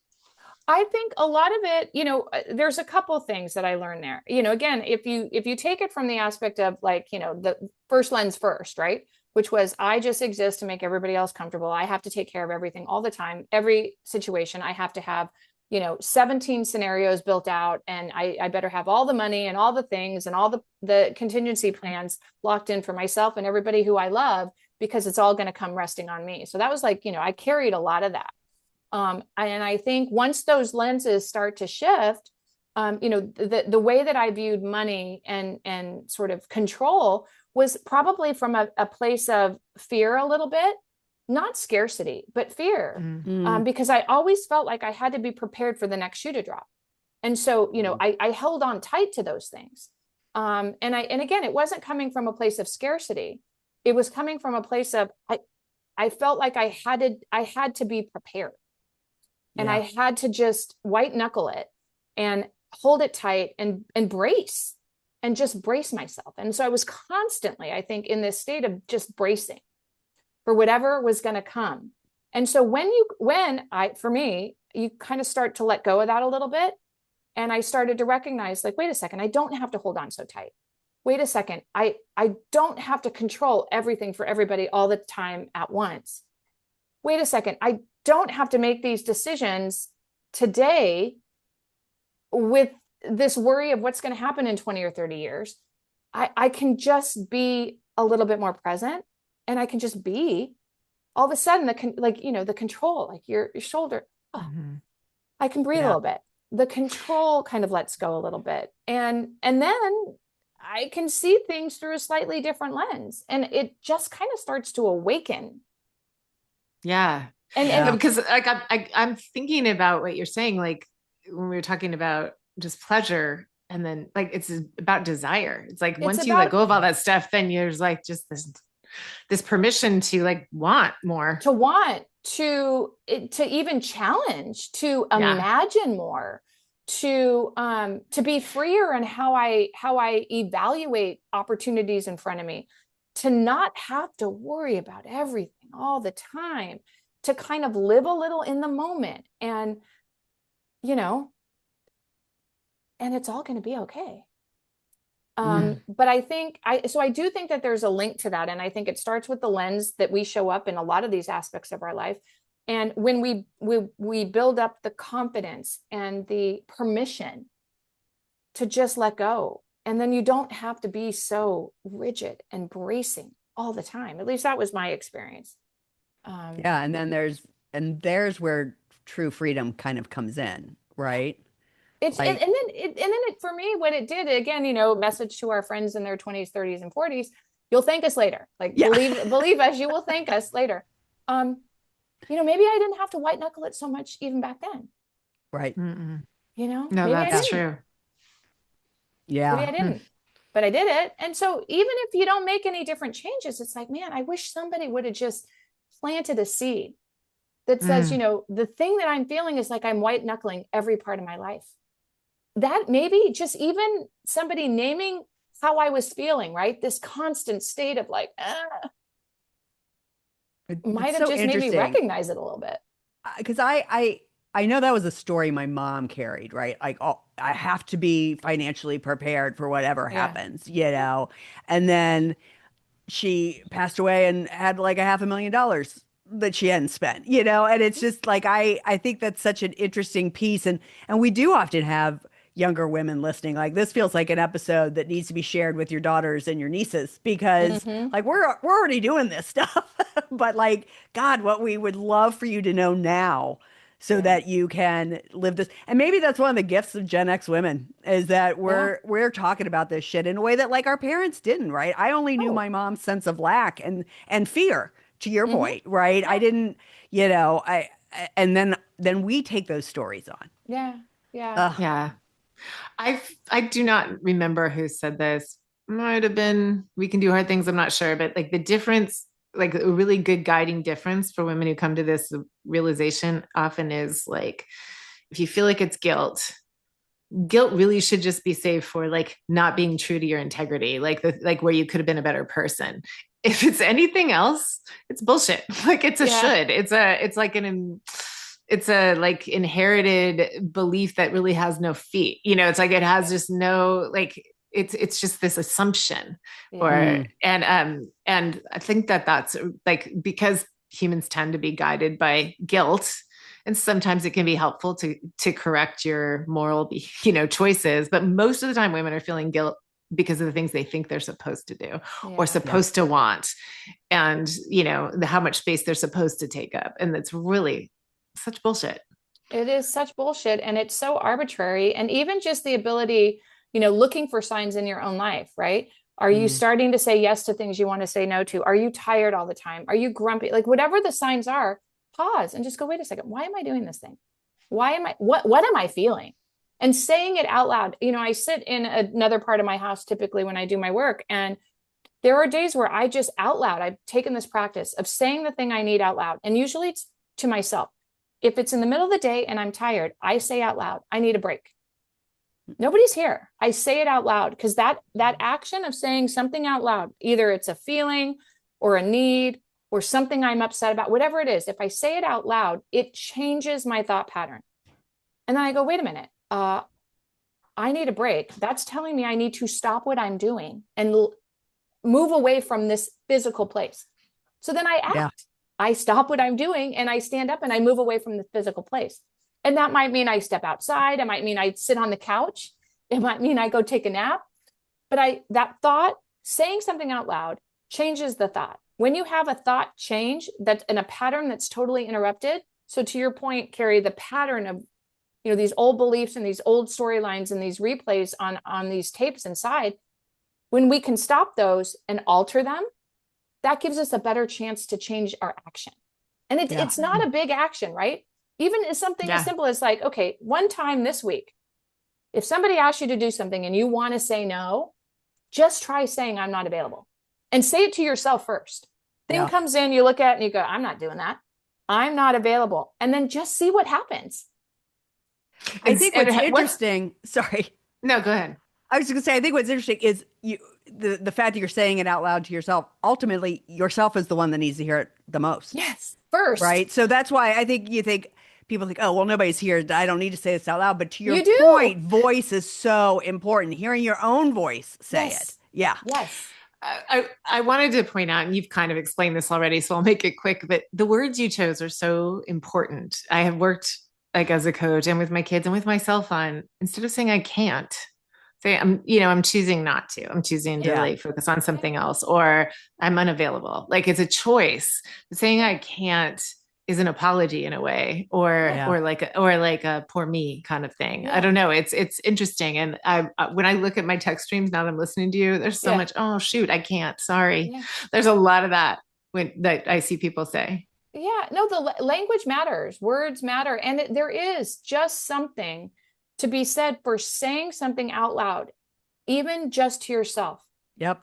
I think a lot of it, there's a couple things that I learned there. Again, if you take it from the aspect of the first lens first, right? Which was, I just exist to make everybody else comfortable. I have to take care of everything all the time. Every situation, I have to have, 17 scenarios built out, and I better have all the money and all the things and all the contingency plans locked in for myself and everybody who I love, because it's all going to come resting on me. So that was I carried a lot of that. And I think once those lenses start to shift, the way that I viewed money and sort of control was probably from a place of fear a little bit, not scarcity, but fear, because I always felt like I had to be prepared for the next shoe to drop. And so, I held on tight to those things. And again, it wasn't coming from a place of scarcity. It was coming from a place of, I felt like I had to be prepared. And I had to just white knuckle it and hold it tight and brace and just brace myself. And so I was constantly, I think, in this state of just bracing for whatever was going to come. And so for me, you kind of start to let go of that a little bit. And I started to recognize, like, wait a second, I don't have to hold on so tight. Wait a second, I don't have to control everything for everybody all the time at once. Wait a second, I don't have to make these decisions today with this worry of what's going to happen in 20 or 30 years. I can just be a little bit more present, and I can just be. All of a sudden, the control, like your shoulder, oh, I can breathe a little bit. The control kind of lets go a little bit. And then I can see things through a slightly different lens, and it just kind of starts to awaken. Yeah. And because like I'm thinking about what you're saying, like when we were talking about just pleasure, and then like it's about desire. It's like once you let go of all that stuff, then there's like just this permission to like want more, to even challenge, to imagine more, to be freer in how I evaluate opportunities in front of me, to not have to worry about everything all the time, to kind of live a little in the moment, and and it's all going to be okay. But I do think that there's a link to that. And I think it starts with the lens that we show up in a lot of these aspects of our life. And when we build up the confidence and the permission to just let go, and then you don't have to be so rigid and bracing all the time. At least that was my experience. And then there's where true freedom kind of comes in, right? And then for me, what it did, again, message to our friends in their 20s, 30s, and 40s, you'll thank us later. Like, believe us, you will thank us later. Maybe I didn't have to white knuckle it so much even back then. Right. No, maybe that's true. Yeah. Maybe I didn't, but I did it. And so even if you don't make any different changes, it's like, man, I wish somebody would have just planted a seed that says, the thing that I'm feeling is like I'm white knuckling every part of my life. That maybe just even somebody naming how I was feeling, right? This constant state of like, might have just made me recognize it a little bit. Because I know that was a story my mom carried, right? Like, oh, I have to be financially prepared for whatever happens, And then she passed away and had like $500,000 that she hadn't spent, and it's just like, I think that's such an interesting piece. And we do often have younger women listening. Like, this feels like an episode that needs to be shared with your daughters and your nieces, because like we're already doing this stuff, but like, God, what we would love for you to know now, so that you can live this. And maybe that's one of the gifts of Gen X women, is that we're talking about this shit in a way that like our parents didn't, right? I only knew my mom's sense of lack and fear, to your point, right? I didn't, and then we take those stories on. Yeah. I do not remember who said this. Might have been We Can Do Hard Things. I'm not sure, but like the difference, like a really good guiding difference for women who come to this realization often is like, if you feel like it's guilt really should just be saved for like not being true to your integrity, like where you could have been a better person. If it's anything else, it's bullshit. Like it's should. It's a like inherited belief that really has no feet. It's like it has just no, like it's just this assumption. And I think that's like, because humans tend to be guided by guilt, and sometimes it can be helpful to correct your moral choices, but most of the time women are feeling guilt because of the things they think they're supposed to do or supposed to want, and how much space they're supposed to take up. And it's really such bullshit. It is such bullshit, and it's so arbitrary. And even just the ability, looking for signs in your own life, right? Are you starting to say yes to things you want to say no to? Are you tired all the time? Are you grumpy? Like, whatever the signs are, pause and just go, wait a second. Why am I doing this thing? What am I feeling? And saying it out loud. I sit in another part of my house typically when I do my work, and there are days where I just out loud, I've taken this practice of saying the thing I need out loud. And usually it's to myself. If it's in the middle of the day and I'm tired, I say out loud, I need a break. Nobody's here. I say it out loud, because that action of saying something out loud, either it's a feeling or a need or something I'm upset about, whatever it is, if I say it out loud, it changes my thought pattern. And then I go, wait a minute, I need a break. That's telling me I need to stop what I'm doing and move away from this physical place. So then I act. Yeah. I stop what I'm doing and I stand up and I move away from the physical place. And that might mean I step outside. It might mean I sit on the couch. It might mean I go take a nap, but that thought, saying something out loud changes the thought. When you have a thought change that's in a pattern that's totally interrupted. So to your point, Kari, the pattern of, these old beliefs and these old storylines and these replays on these tapes inside, when we can stop those and alter them, that gives us a better chance to change our action. And it's not a big action, right? Even as something as simple as like, okay, one time this week, if somebody asks you to do something and you want to say no, just try saying I'm not available, and say it to yourself first. Thing comes in, you look at it and you go, I'm not doing that. I'm not available. And then just see what happens. I think what's interesting, sorry. No, go ahead. I was just gonna say, I think what's interesting is the fact that you're saying it out loud to yourself. Ultimately, yourself is the one that needs to hear it the most. Yes, first. Right. So that's why I think people think, oh, well, nobody's here. I don't need to say this out loud. But to your point, voice is so important. Hearing your own voice say it. Yeah. Yes. I wanted to point out, and you've kind of explained this already, so I'll make it quick, but the words you chose are so important. I have worked like as a coach and with my kids and with myself on, instead of saying I can't, say I'm choosing not to. I'm choosing to really focus on something else, or I'm unavailable. Like it's a choice. But saying I can't is an apology in a way, or like a poor me kind of thing. I don't know. It's interesting. And when I look at my text streams now that I'm listening to you, there's so much, oh shoot, I can't, sorry. Yeah. There's a lot of that that I see people say. Yeah, no, the language matters, words matter. And there is just something to be said for saying something out loud, even just to yourself. Yep.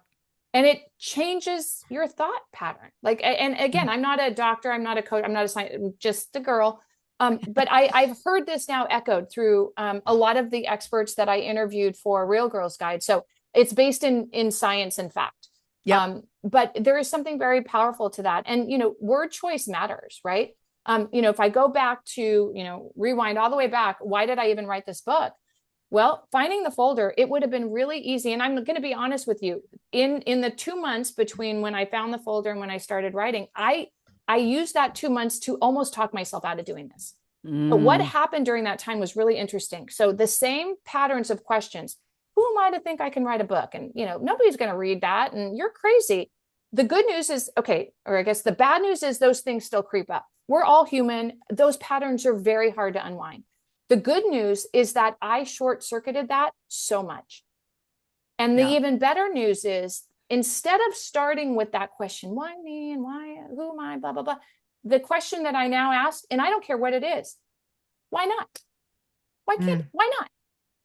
And it changes your thought pattern. Like, and again, I'm not a doctor, I'm not a coach, I'm not a scientist, I'm just a girl. But I've heard this now echoed through a lot of the experts that I interviewed for Real Girls Guide. So it's based in science and fact. Yeah. But there is something very powerful to that. And, word choice matters, right? If I go back to, rewind all the way back, why did I even write this book? Well, finding the folder, it would have been really easy. And I'm going to be honest with you, in the 2 months between when I found the folder and when I started writing, I used that 2 months to almost talk myself out of doing this. But what happened during that time was really interesting. So the same patterns of questions, who am I to think I can write a book? And, nobody's going to read that. And you're crazy. The good news is, okay, or I guess the bad news is those things still creep up. We're all human. Those patterns are very hard to unwind. The good news is that I short-circuited that so much. And the even better news is, instead of starting with that question, why me and why, who am I, blah, blah, blah, the question that I now ask, and I don't care what it is, why not? Why not?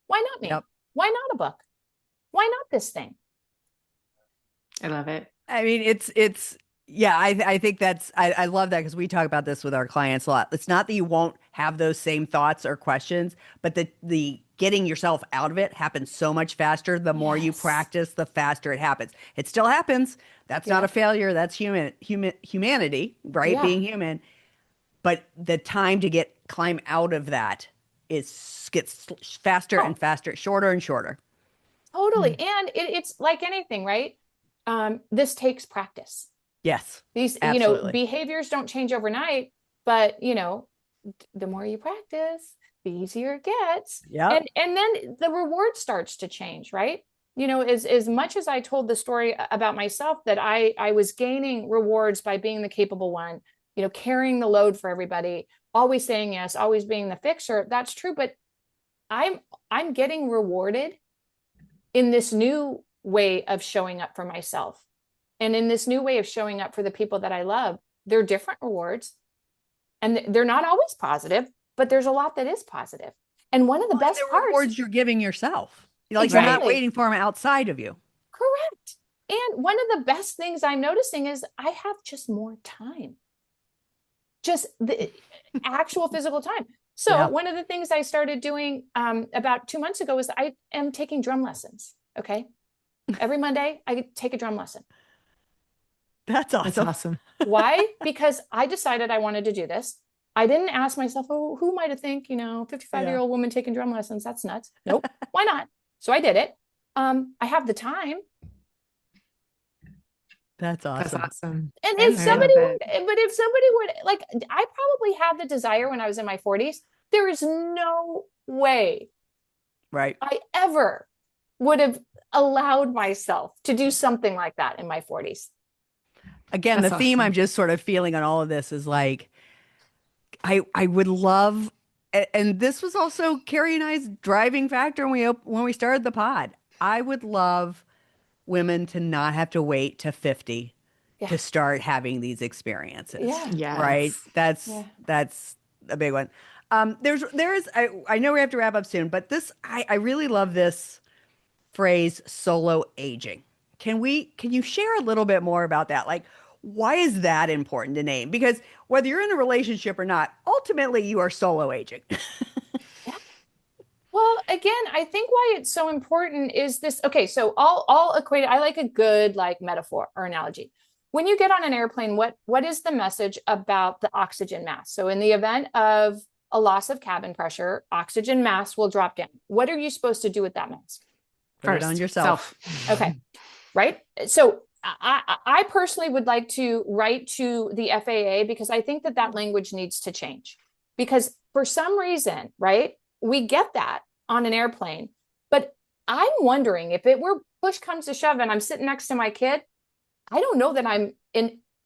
Why not me? Yep. Why not a book? Why not this thing? I love it. I mean, I think I love that, because we talk about this with our clients a lot. It's not that you won't have those same thoughts or questions, but the getting yourself out of it happens so much faster. The more you practice, the faster it happens. It still happens. That's not a failure. That's humanity, right? Yeah. Being human. But the time to climb out of that gets faster and faster, shorter and shorter. Totally. And it's like anything, right? This takes practice. Yes. These, absolutely. Behaviors don't change overnight, but the more you practice, the easier it gets. Yeah. And then the reward starts to change, right? As much as I told the story about myself that I was gaining rewards by being the capable one, carrying the load for everybody, always saying yes, always being the fixer. That's true. But I'm getting rewarded in this new way of showing up for myself. And in this new way of showing up for the people that I love. They're different rewards. And they're not always positive, but there's a lot that is positive. And one of the best parts, rewards you're giving yourself. Like you're not waiting for them outside of you. Correct. And one of the best things I'm noticing is I have just more time. Just the actual physical time. So one of the things I started doing about 2 months ago is I am taking drum lessons. Okay. Every Monday I take a drum lesson. That's awesome. That's awesome. Why? Because I decided I wanted to do this. I didn't ask myself, oh, who am I to think, 55-year-old woman taking drum lessons? That's nuts. Nope. Why not? So I did it. I have the time. That's awesome. That's awesome. And if somebody would, like, I probably had the desire when I was in my 40s. There is no way Right. I ever would have allowed myself to do something like that in my 40s. Again, the That's theme I'm awesome. just sort of feeling on all of this is like I would love, and this was also Carrie and I's driving factor when we started the pod. I would love women to not have to wait to 50 Yeah. to start having these experiences, Yeah. right? Yes. Yeah. That's a big one. I know we have to wrap up soon, but I really love this phrase solo aging. Can you share a little bit more about that? Like, why is that important to name? Because whether you're in a relationship or not, ultimately you are solo aging. Yeah. Well, again, I think why it's so important is this. Okay, so I'll equate it. I like a good like metaphor or analogy. When you get on an airplane, what is the message about the oxygen mask? So in the event of a loss of cabin pressure, oxygen mask will drop down. What are you supposed to do with that mask? Put it on First, yourself. self. Okay, right? So I personally would like to write to the FAA because I think that that language needs to change. Because for some reason, right, we get that on an airplane, but I'm wondering if it were push comes to shove and I'm sitting next to my kid, I don't know that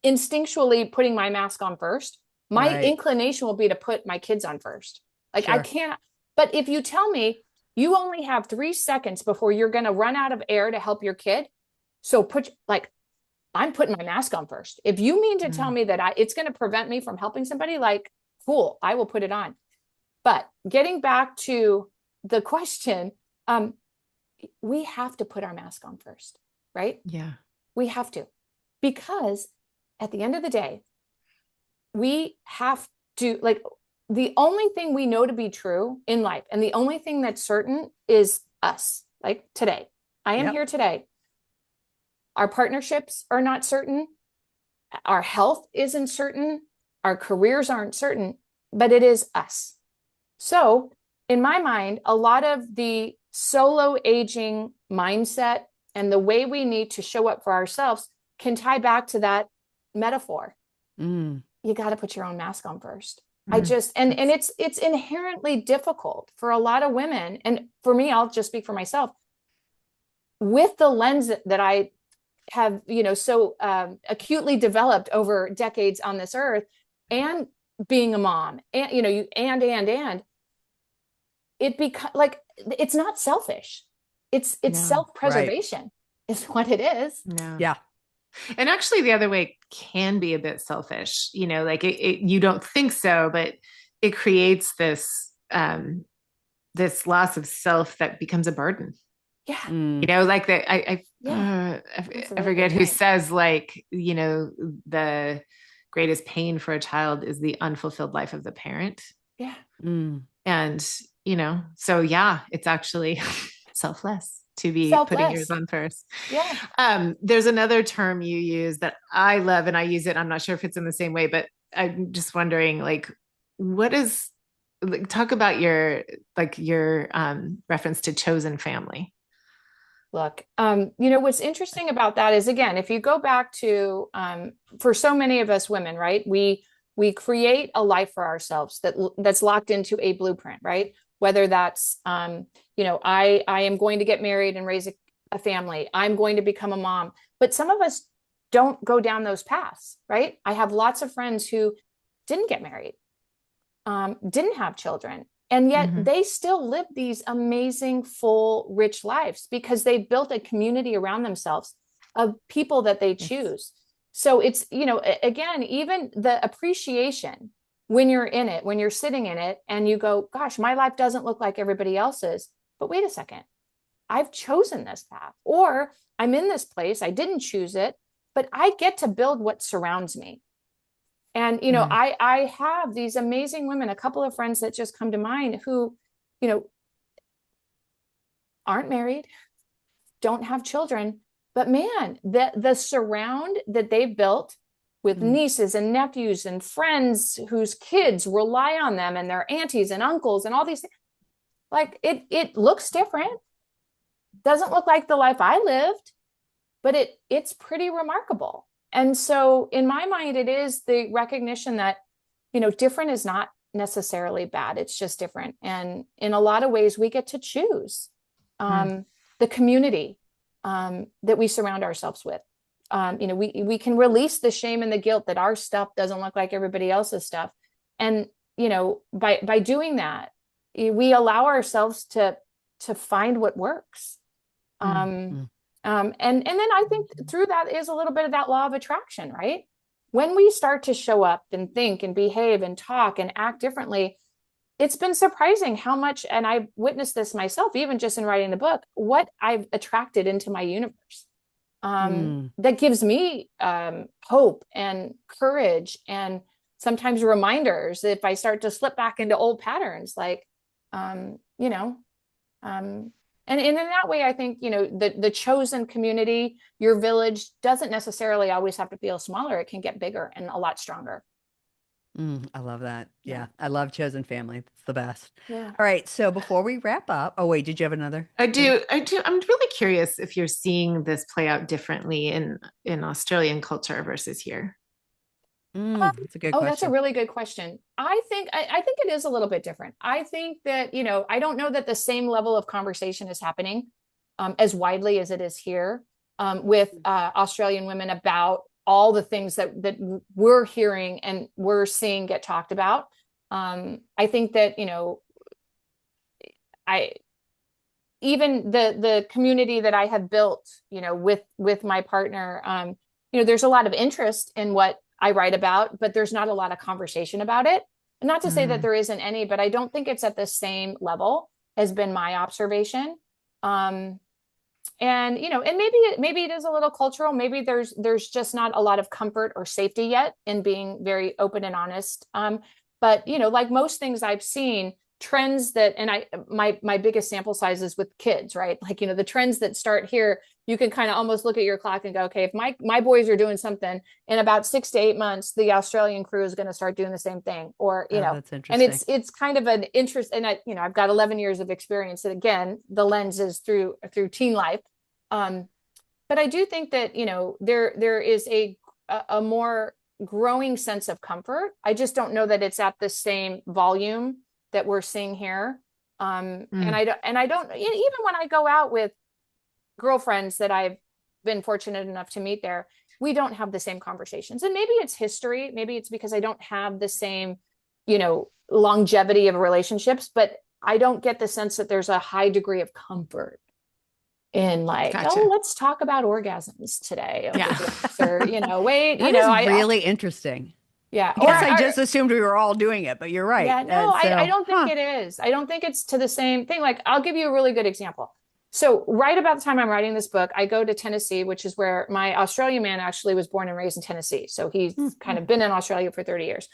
instinctually putting my mask on first. My Right. inclination will be to put my kids on first. Like I Sure. can't, but if you tell me you only have 3 seconds before you're going to run out of air to help your kid, so I'm putting my mask on first. If you mean to tell Mm. me that it's going to prevent me from helping somebody, like, cool, I will put it on. But getting back to the question, um, we have to put our mask on first, right? Yeah. We have to, because at the end of the day, we have to, like, the only thing we know to be true in life and the only thing that's certain is us. Like today, I am Yep. here today. Our partnerships are not certain. Our health isn't certain. Our careers aren't certain, but it is us. So, in my mind, a lot of the solo aging mindset and the way we need to show up for ourselves can tie back to that metaphor. Mm. You got to put your own mask on first. Mm. And it's inherently difficult for a lot of women, and for me, I'll just speak for myself, with the lens that I have, so acutely developed over decades on this earth, and being a mom, and and it becomes like, it's not selfish. It's No. Right. self-preservation is what it is. No. Yeah. And actually, the other way can be a bit selfish. Like you don't think so, but it creates this loss of self that becomes a burden. Yeah. Mm. Like that. Yeah. That's a I really good forget who point. says, like, the greatest pain for a child is the unfulfilled life of the parent. Yeah. Mm. And so yeah, it's actually selfless to be putting yours Selfless. on first. Yeah. There's another term you use that I love, and I use it. I'm not sure if it's in the same way, but I'm just wondering, like, what is, like, talk about your reference to chosen family. Look, what's interesting about that is, again, if you go back to, for so many of us women, right, we create a life for ourselves that's locked into a blueprint, right? Whether that's, I am going to get married and raise a family. I'm going to become a mom. But some of us don't go down those paths, right? I have lots of friends who didn't get married, didn't have children, and yet Mm-hmm. they still live these amazing, full, rich lives because they've built a community around themselves of people that they Yes. choose. So it's, again, even the appreciation when you're in it, when you're sitting in it and you go, gosh, my life doesn't look like everybody else's. But wait a second, I've chosen this path, or I'm in this place, I didn't choose it, but I get to build what surrounds me. And, Mm. I have these amazing women, a couple of friends that just come to mind who, you know, aren't married, don't have children, but man, the surround that they've built with Mm. nieces and nephews and friends whose kids rely on them, and their aunties and uncles and all these things, like it looks different. Doesn't look like the life I lived, but it's pretty remarkable. And so in my mind, it is the recognition that, different is not necessarily bad. It's just different. And in a lot of ways, we get to choose the community that we surround ourselves with. We can release the shame and the guilt that our stuff doesn't look like everybody else's stuff. And, by doing that, we allow ourselves to find what works. And then I think through that is a little bit of that law of attraction, right? When we start to show up and think and behave and talk and act differently, it's been surprising how much, and I've witnessed this myself, even just in writing the book, what I've attracted into my universe. That gives me hope and courage, and sometimes reminders if I start to slip back into old patterns, like, and in that way, I think, the chosen community, your village, doesn't necessarily always have to feel smaller. It can get bigger and a lot stronger. I love that. Yeah. I love chosen family. It's the best. Yeah. All right. So before we wrap up, oh wait, did you have another? I do. I'm really curious if you're seeing this play out differently in Australian culture versus here. That's a good question. That's a really good question. I think it is a little bit different. I think that, I don't know that the same level of conversation is happening as widely as it is here with Australian women about all the things that we're hearing and we're seeing get talked about. I think that, even the community that I have built, with my partner, there's a lot of interest in what I write about, but there's not a lot of conversation about it. And not to say that there isn't any, but I don't think it's at the same level has been my observation. And maybe it is a little cultural. Maybe there's just not a lot of comfort or safety yet in being very open and honest. But like most things I've seen, trends that, and my biggest sample size is with kids, right? Like, the trends that start here, you can kind of almost look at your clock and go, okay, if my boys are doing something, in about 6 to 8 months, the Australian crew is going to start doing the same thing, or, that's interesting. And it's kind of an interest. And I've got 11 years of experience. And again, the lens is through teen life. But I do think that, there is a more growing sense of comfort. I just don't know that it's at the same volume that we're seeing here. And I don't, even when I go out with girlfriends that I've been fortunate enough to meet there, we don't have the same conversations. And maybe it's history. Maybe it's because I don't have the same, longevity of relationships, but I don't get the sense that there's a high degree of comfort in like, Gotcha. Let's talk about orgasms today. Yeah. Or, wait, that is really interesting. Yeah. I guess I just assumed we were all doing it, but you're right. Yeah, no, I don't think it is. I don't think it's to the same thing. Like, I'll give you a really good example. So right about the time I'm writing this book, I go to Tennessee, which is where my Australian man actually was born and raised in Tennessee. So he's kind of been in Australia for 30 years.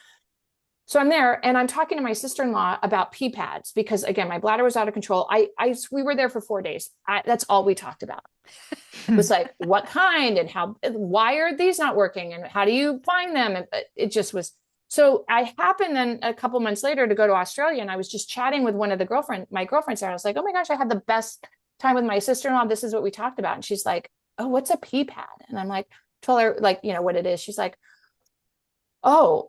So I'm there and I'm talking to my sister-in-law about pee pads because, again, my bladder was out of control. We were there for 4 days. That's all we talked about. It was like, what kind and why are these not working? And how do you find them? And it just was. So I happened then a couple months later to go to Australia, and I was just chatting with one of my girlfriends there. I was like, oh my gosh, I had the best time with my sister-in-law. This is what we talked about. And she's like, oh, what's a pee pad? And I'm like, told her like, what it is. She's like, oh,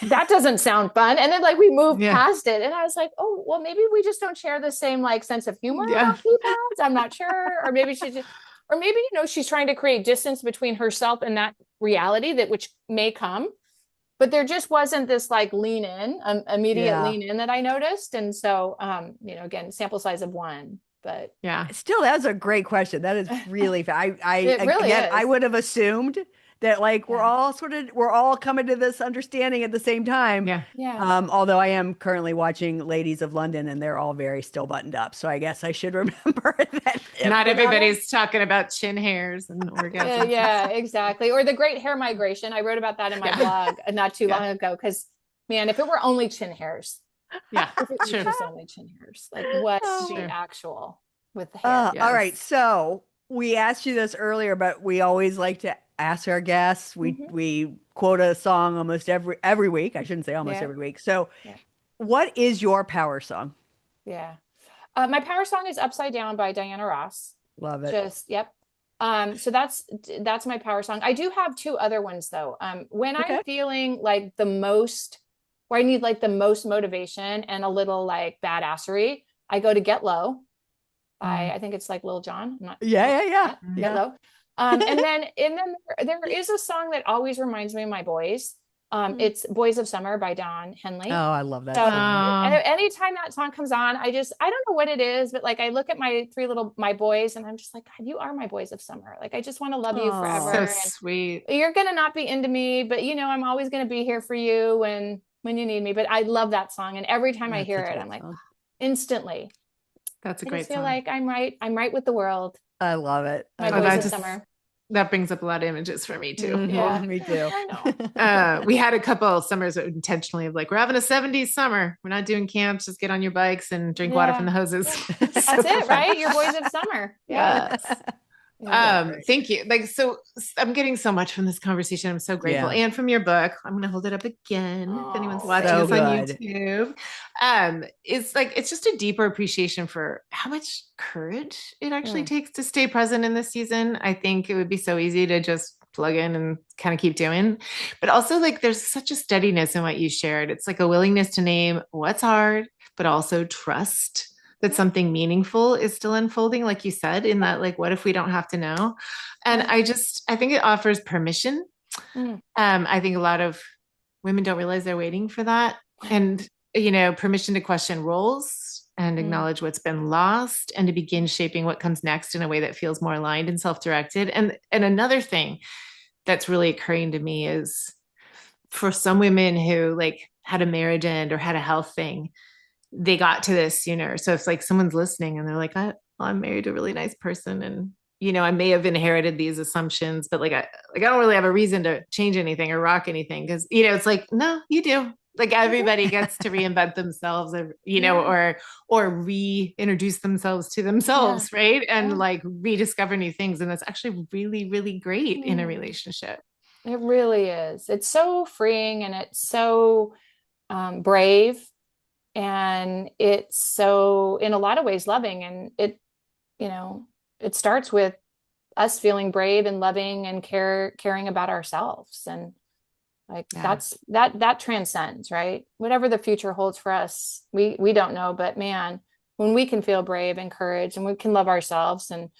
that doesn't sound fun. And then like we moved past it, and I was like, oh, well, maybe we just don't share the same like sense of humor about pee pads. I'm not sure. Or maybe she's trying to create distance between herself and that reality which may come. But there just wasn't this like immediate lean in that I noticed. And so, again, sample size of 1, but still, that's a great question. That is really, I would have assumed that like we're all coming to this understanding at the same time. Although I am currently watching Ladies of London and they're all very still buttoned up. So I guess I should remember that. Not everybody's talking about chin hairs and orgasms. Yeah, exactly. Or the great hair migration. I wrote about that in my blog not too long ago. Because man, if it were only chin hairs. Yeah. If it was just only chin hairs. Like what's the actual with the hair? All right. So we asked you this earlier, but we always like to ask our guests. We quote a song almost every week. I shouldn't say almost every week. So what is your power song? Yeah. My power song is Upside Down by Diana Ross. Love it. So that's my power song. I do have 2 other ones though. When I'm feeling like the most where I need like the most motivation and a little like badassery, I go to Get Low by, I think it's like Lil Jon. I'm not Yeah. Get Low. And then there is a song that always reminds me of my boys. It's Boys of Summer by Don Oh, Henley. I love that So song. anytime that song comes on, I don't know what it is, but like I look at my boys and I'm just like, God, you are my boys of summer. Like I just want to love you forever. So And sweet. you're gonna not be into me, but I'm always gonna be here for you when you need me. But I love that song. And every time I That's hear such a it, good I'm like, song. instantly. That's a I great just feel song. like I'm right with the world. I love it. My Oh, boys of summer. that brings up a lot of images for me too. Yeah. Me too. I know. We had a couple of summers intentionally of like, we're having a 70s summer. We're not doing camps. Just get on your bikes and drink water from Yeah. the hoses. Yeah. That's it, right? Your boys of summer. Yeah. Yes. Yeah. Thank you. Like, so I'm getting so much from this conversation. I'm so grateful. Yeah. And from your book, I'm going to hold it up again. If anyone's Oh, watching so this on good. YouTube, it's just a deeper appreciation for how much courage it actually takes to stay present in this season. I think it would be so easy to just plug in and kind of keep doing, but also like there's such a steadiness in what you shared. It's like a willingness to name what's hard, but also trust that something meaningful is still unfolding, like you said, in that, like, what if we don't have to know? And I think it offers permission. I think a lot of women don't realize they're waiting for that. And, permission to question roles and acknowledge what's been lost and to begin shaping what comes next in a way that feels more aligned and self-directed. And another thing that's really occurring to me is for some women who like had a marriage end or had a health thing, they got to this sooner. So if like someone's listening and they're like, I'm married to a really nice person, and I may have inherited these assumptions, but I don't really have a reason to change anything or rock anything, because it's like, no, you do. Like everybody gets to reinvent themselves, or reintroduce themselves to themselves, right? And like rediscover new things, and that's actually really, really great in a relationship. It really is. It's so freeing and it's so brave. And it's so, in a lot of ways, loving. And it starts with us feeling brave and loving and caring about ourselves. And like that transcends, right? Whatever the future holds for us, we don't know. But man, when we can feel brave and courage and we can love ourselves and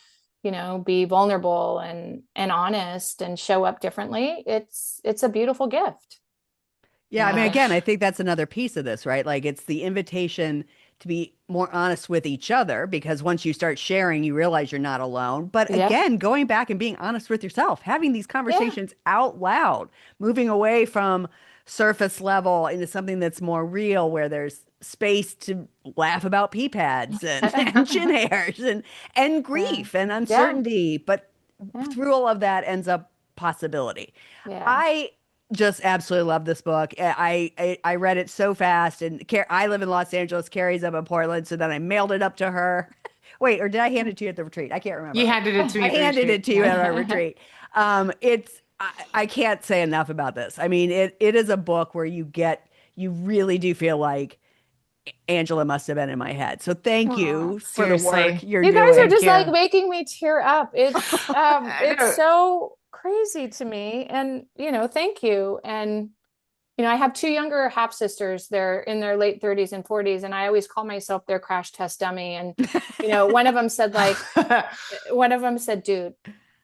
be vulnerable and honest and show up differently, it's a beautiful gift. Yeah, I mean, again, I think that's another piece of this, right? Like it's the invitation to be more honest with each other, because once you start sharing, you realize you're not alone. But again, going back and being honest with yourself, having these conversations out loud, moving away from surface level into something that's more real, where there's space to laugh about pee pads and chin hairs and grief and uncertainty. But through all of that ends up possibility. I just absolutely love this book. I read it so fast, and I live in Los Angeles. Kari's up in Portland, so then I mailed it up to her. Wait, or did I hand it to you at the retreat? I can't remember. You handed it to me. I handed it to you at our retreat. I can't say enough about this. I mean, it is a book where you really do feel like Angela must have been in my head. So thank you for the work you're doing. You guys are just like making me tear up. It's it's so crazy to me. And thank you. And I have two younger half sisters. They're in their late 30s and 40s, and I always call myself their crash test dummy. And one of them said, dude,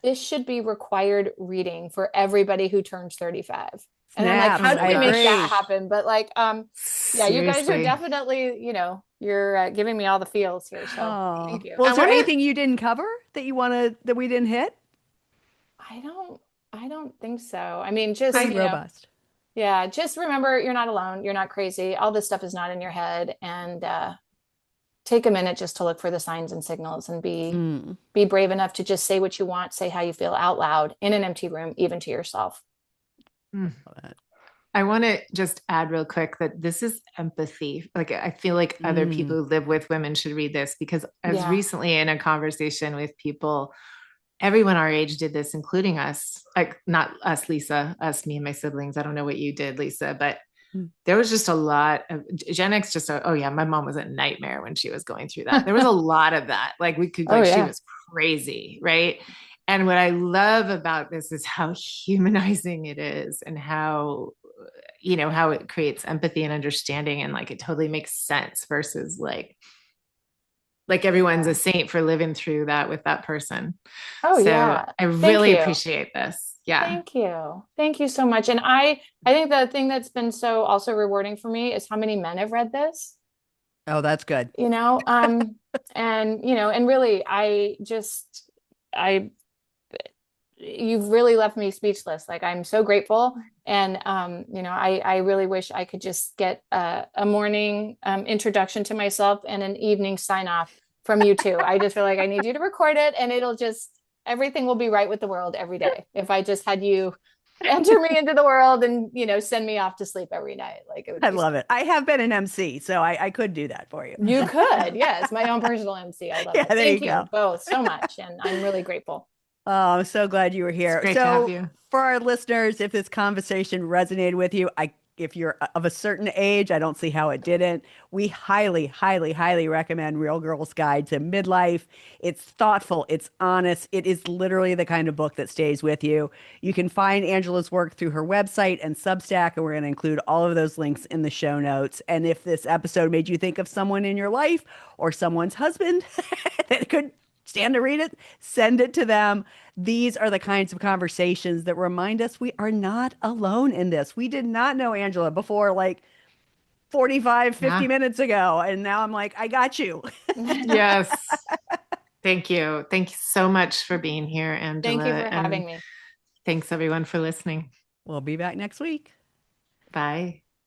this should be required reading for everybody who turns 35. And I'm like, how do we make that happen? But like, you guys are definitely, you're giving me all the feels here. So thank you. Well, is there anything you didn't cover that that we didn't hit? I don't think so. I mean, just robust. Yeah, just remember you're not alone. You're not crazy. All this stuff is not in your head. And take a minute just to look for the signs and signals and be brave enough to just say what you want, say how you feel out loud in an empty room, even to yourself. I want to just add real quick that this is empathy. Like, I feel like other people who live with women should read this, because I was recently in a conversation with people. Everyone our age did this, including us. Like, not us, Lisa, us, me and my siblings. I don't know what you did, Lisa, but there was just a lot of Gen X. My mom was a nightmare when she was going through that. There was a lot of that. Like, she was crazy, right? And what I love about this is how humanizing it is, and how how it creates empathy and understanding, and like it totally makes sense versus like everyone's a Yeah. saint for living through that with that person. Oh So yeah. I Thank really you. appreciate this. Yeah. Thank you. Thank you so much. And I think the thing that's been so also rewarding for me is how many men have read this, Oh, that's good. you know, and and really I you've really left me speechless. Like I'm so grateful. And I really wish I could just get a morning introduction to myself and an evening sign off from you too. I just feel like I need you to record it, and it'll just everything will be right with the world every day. If I just had you enter me into the world and send me off to sleep every night, like it would I be so. love it. I have been an MC, so I could do that for you. You could, yes, my own personal MC. I love Yeah, it. there you Thank go. you both so much, and I'm really grateful. Oh, I'm so glad you were It's here. great to have So, you. for our listeners, if this conversation resonated with you, if you're of a certain age, I don't see how it didn't. We highly, highly, highly recommend Real Girl's Guide to Midlife. It's thoughtful, it's honest, it is literally the kind of book that stays with you. You can find Angela's work through her website and Substack, and we're going to include all of those links in the show notes. And if this episode made you think of someone in your life or someone's husband that could stand to read it, send it to them. These are the kinds of conversations that remind us we are not alone in this. We did not know Angela before like 45, 50 Yeah. minutes ago. And now I'm like, I got you. Yes. Thank you. Thank you so much for being here, Thank you Angela. for And having me. thanks everyone for listening. We'll be back next week. Bye.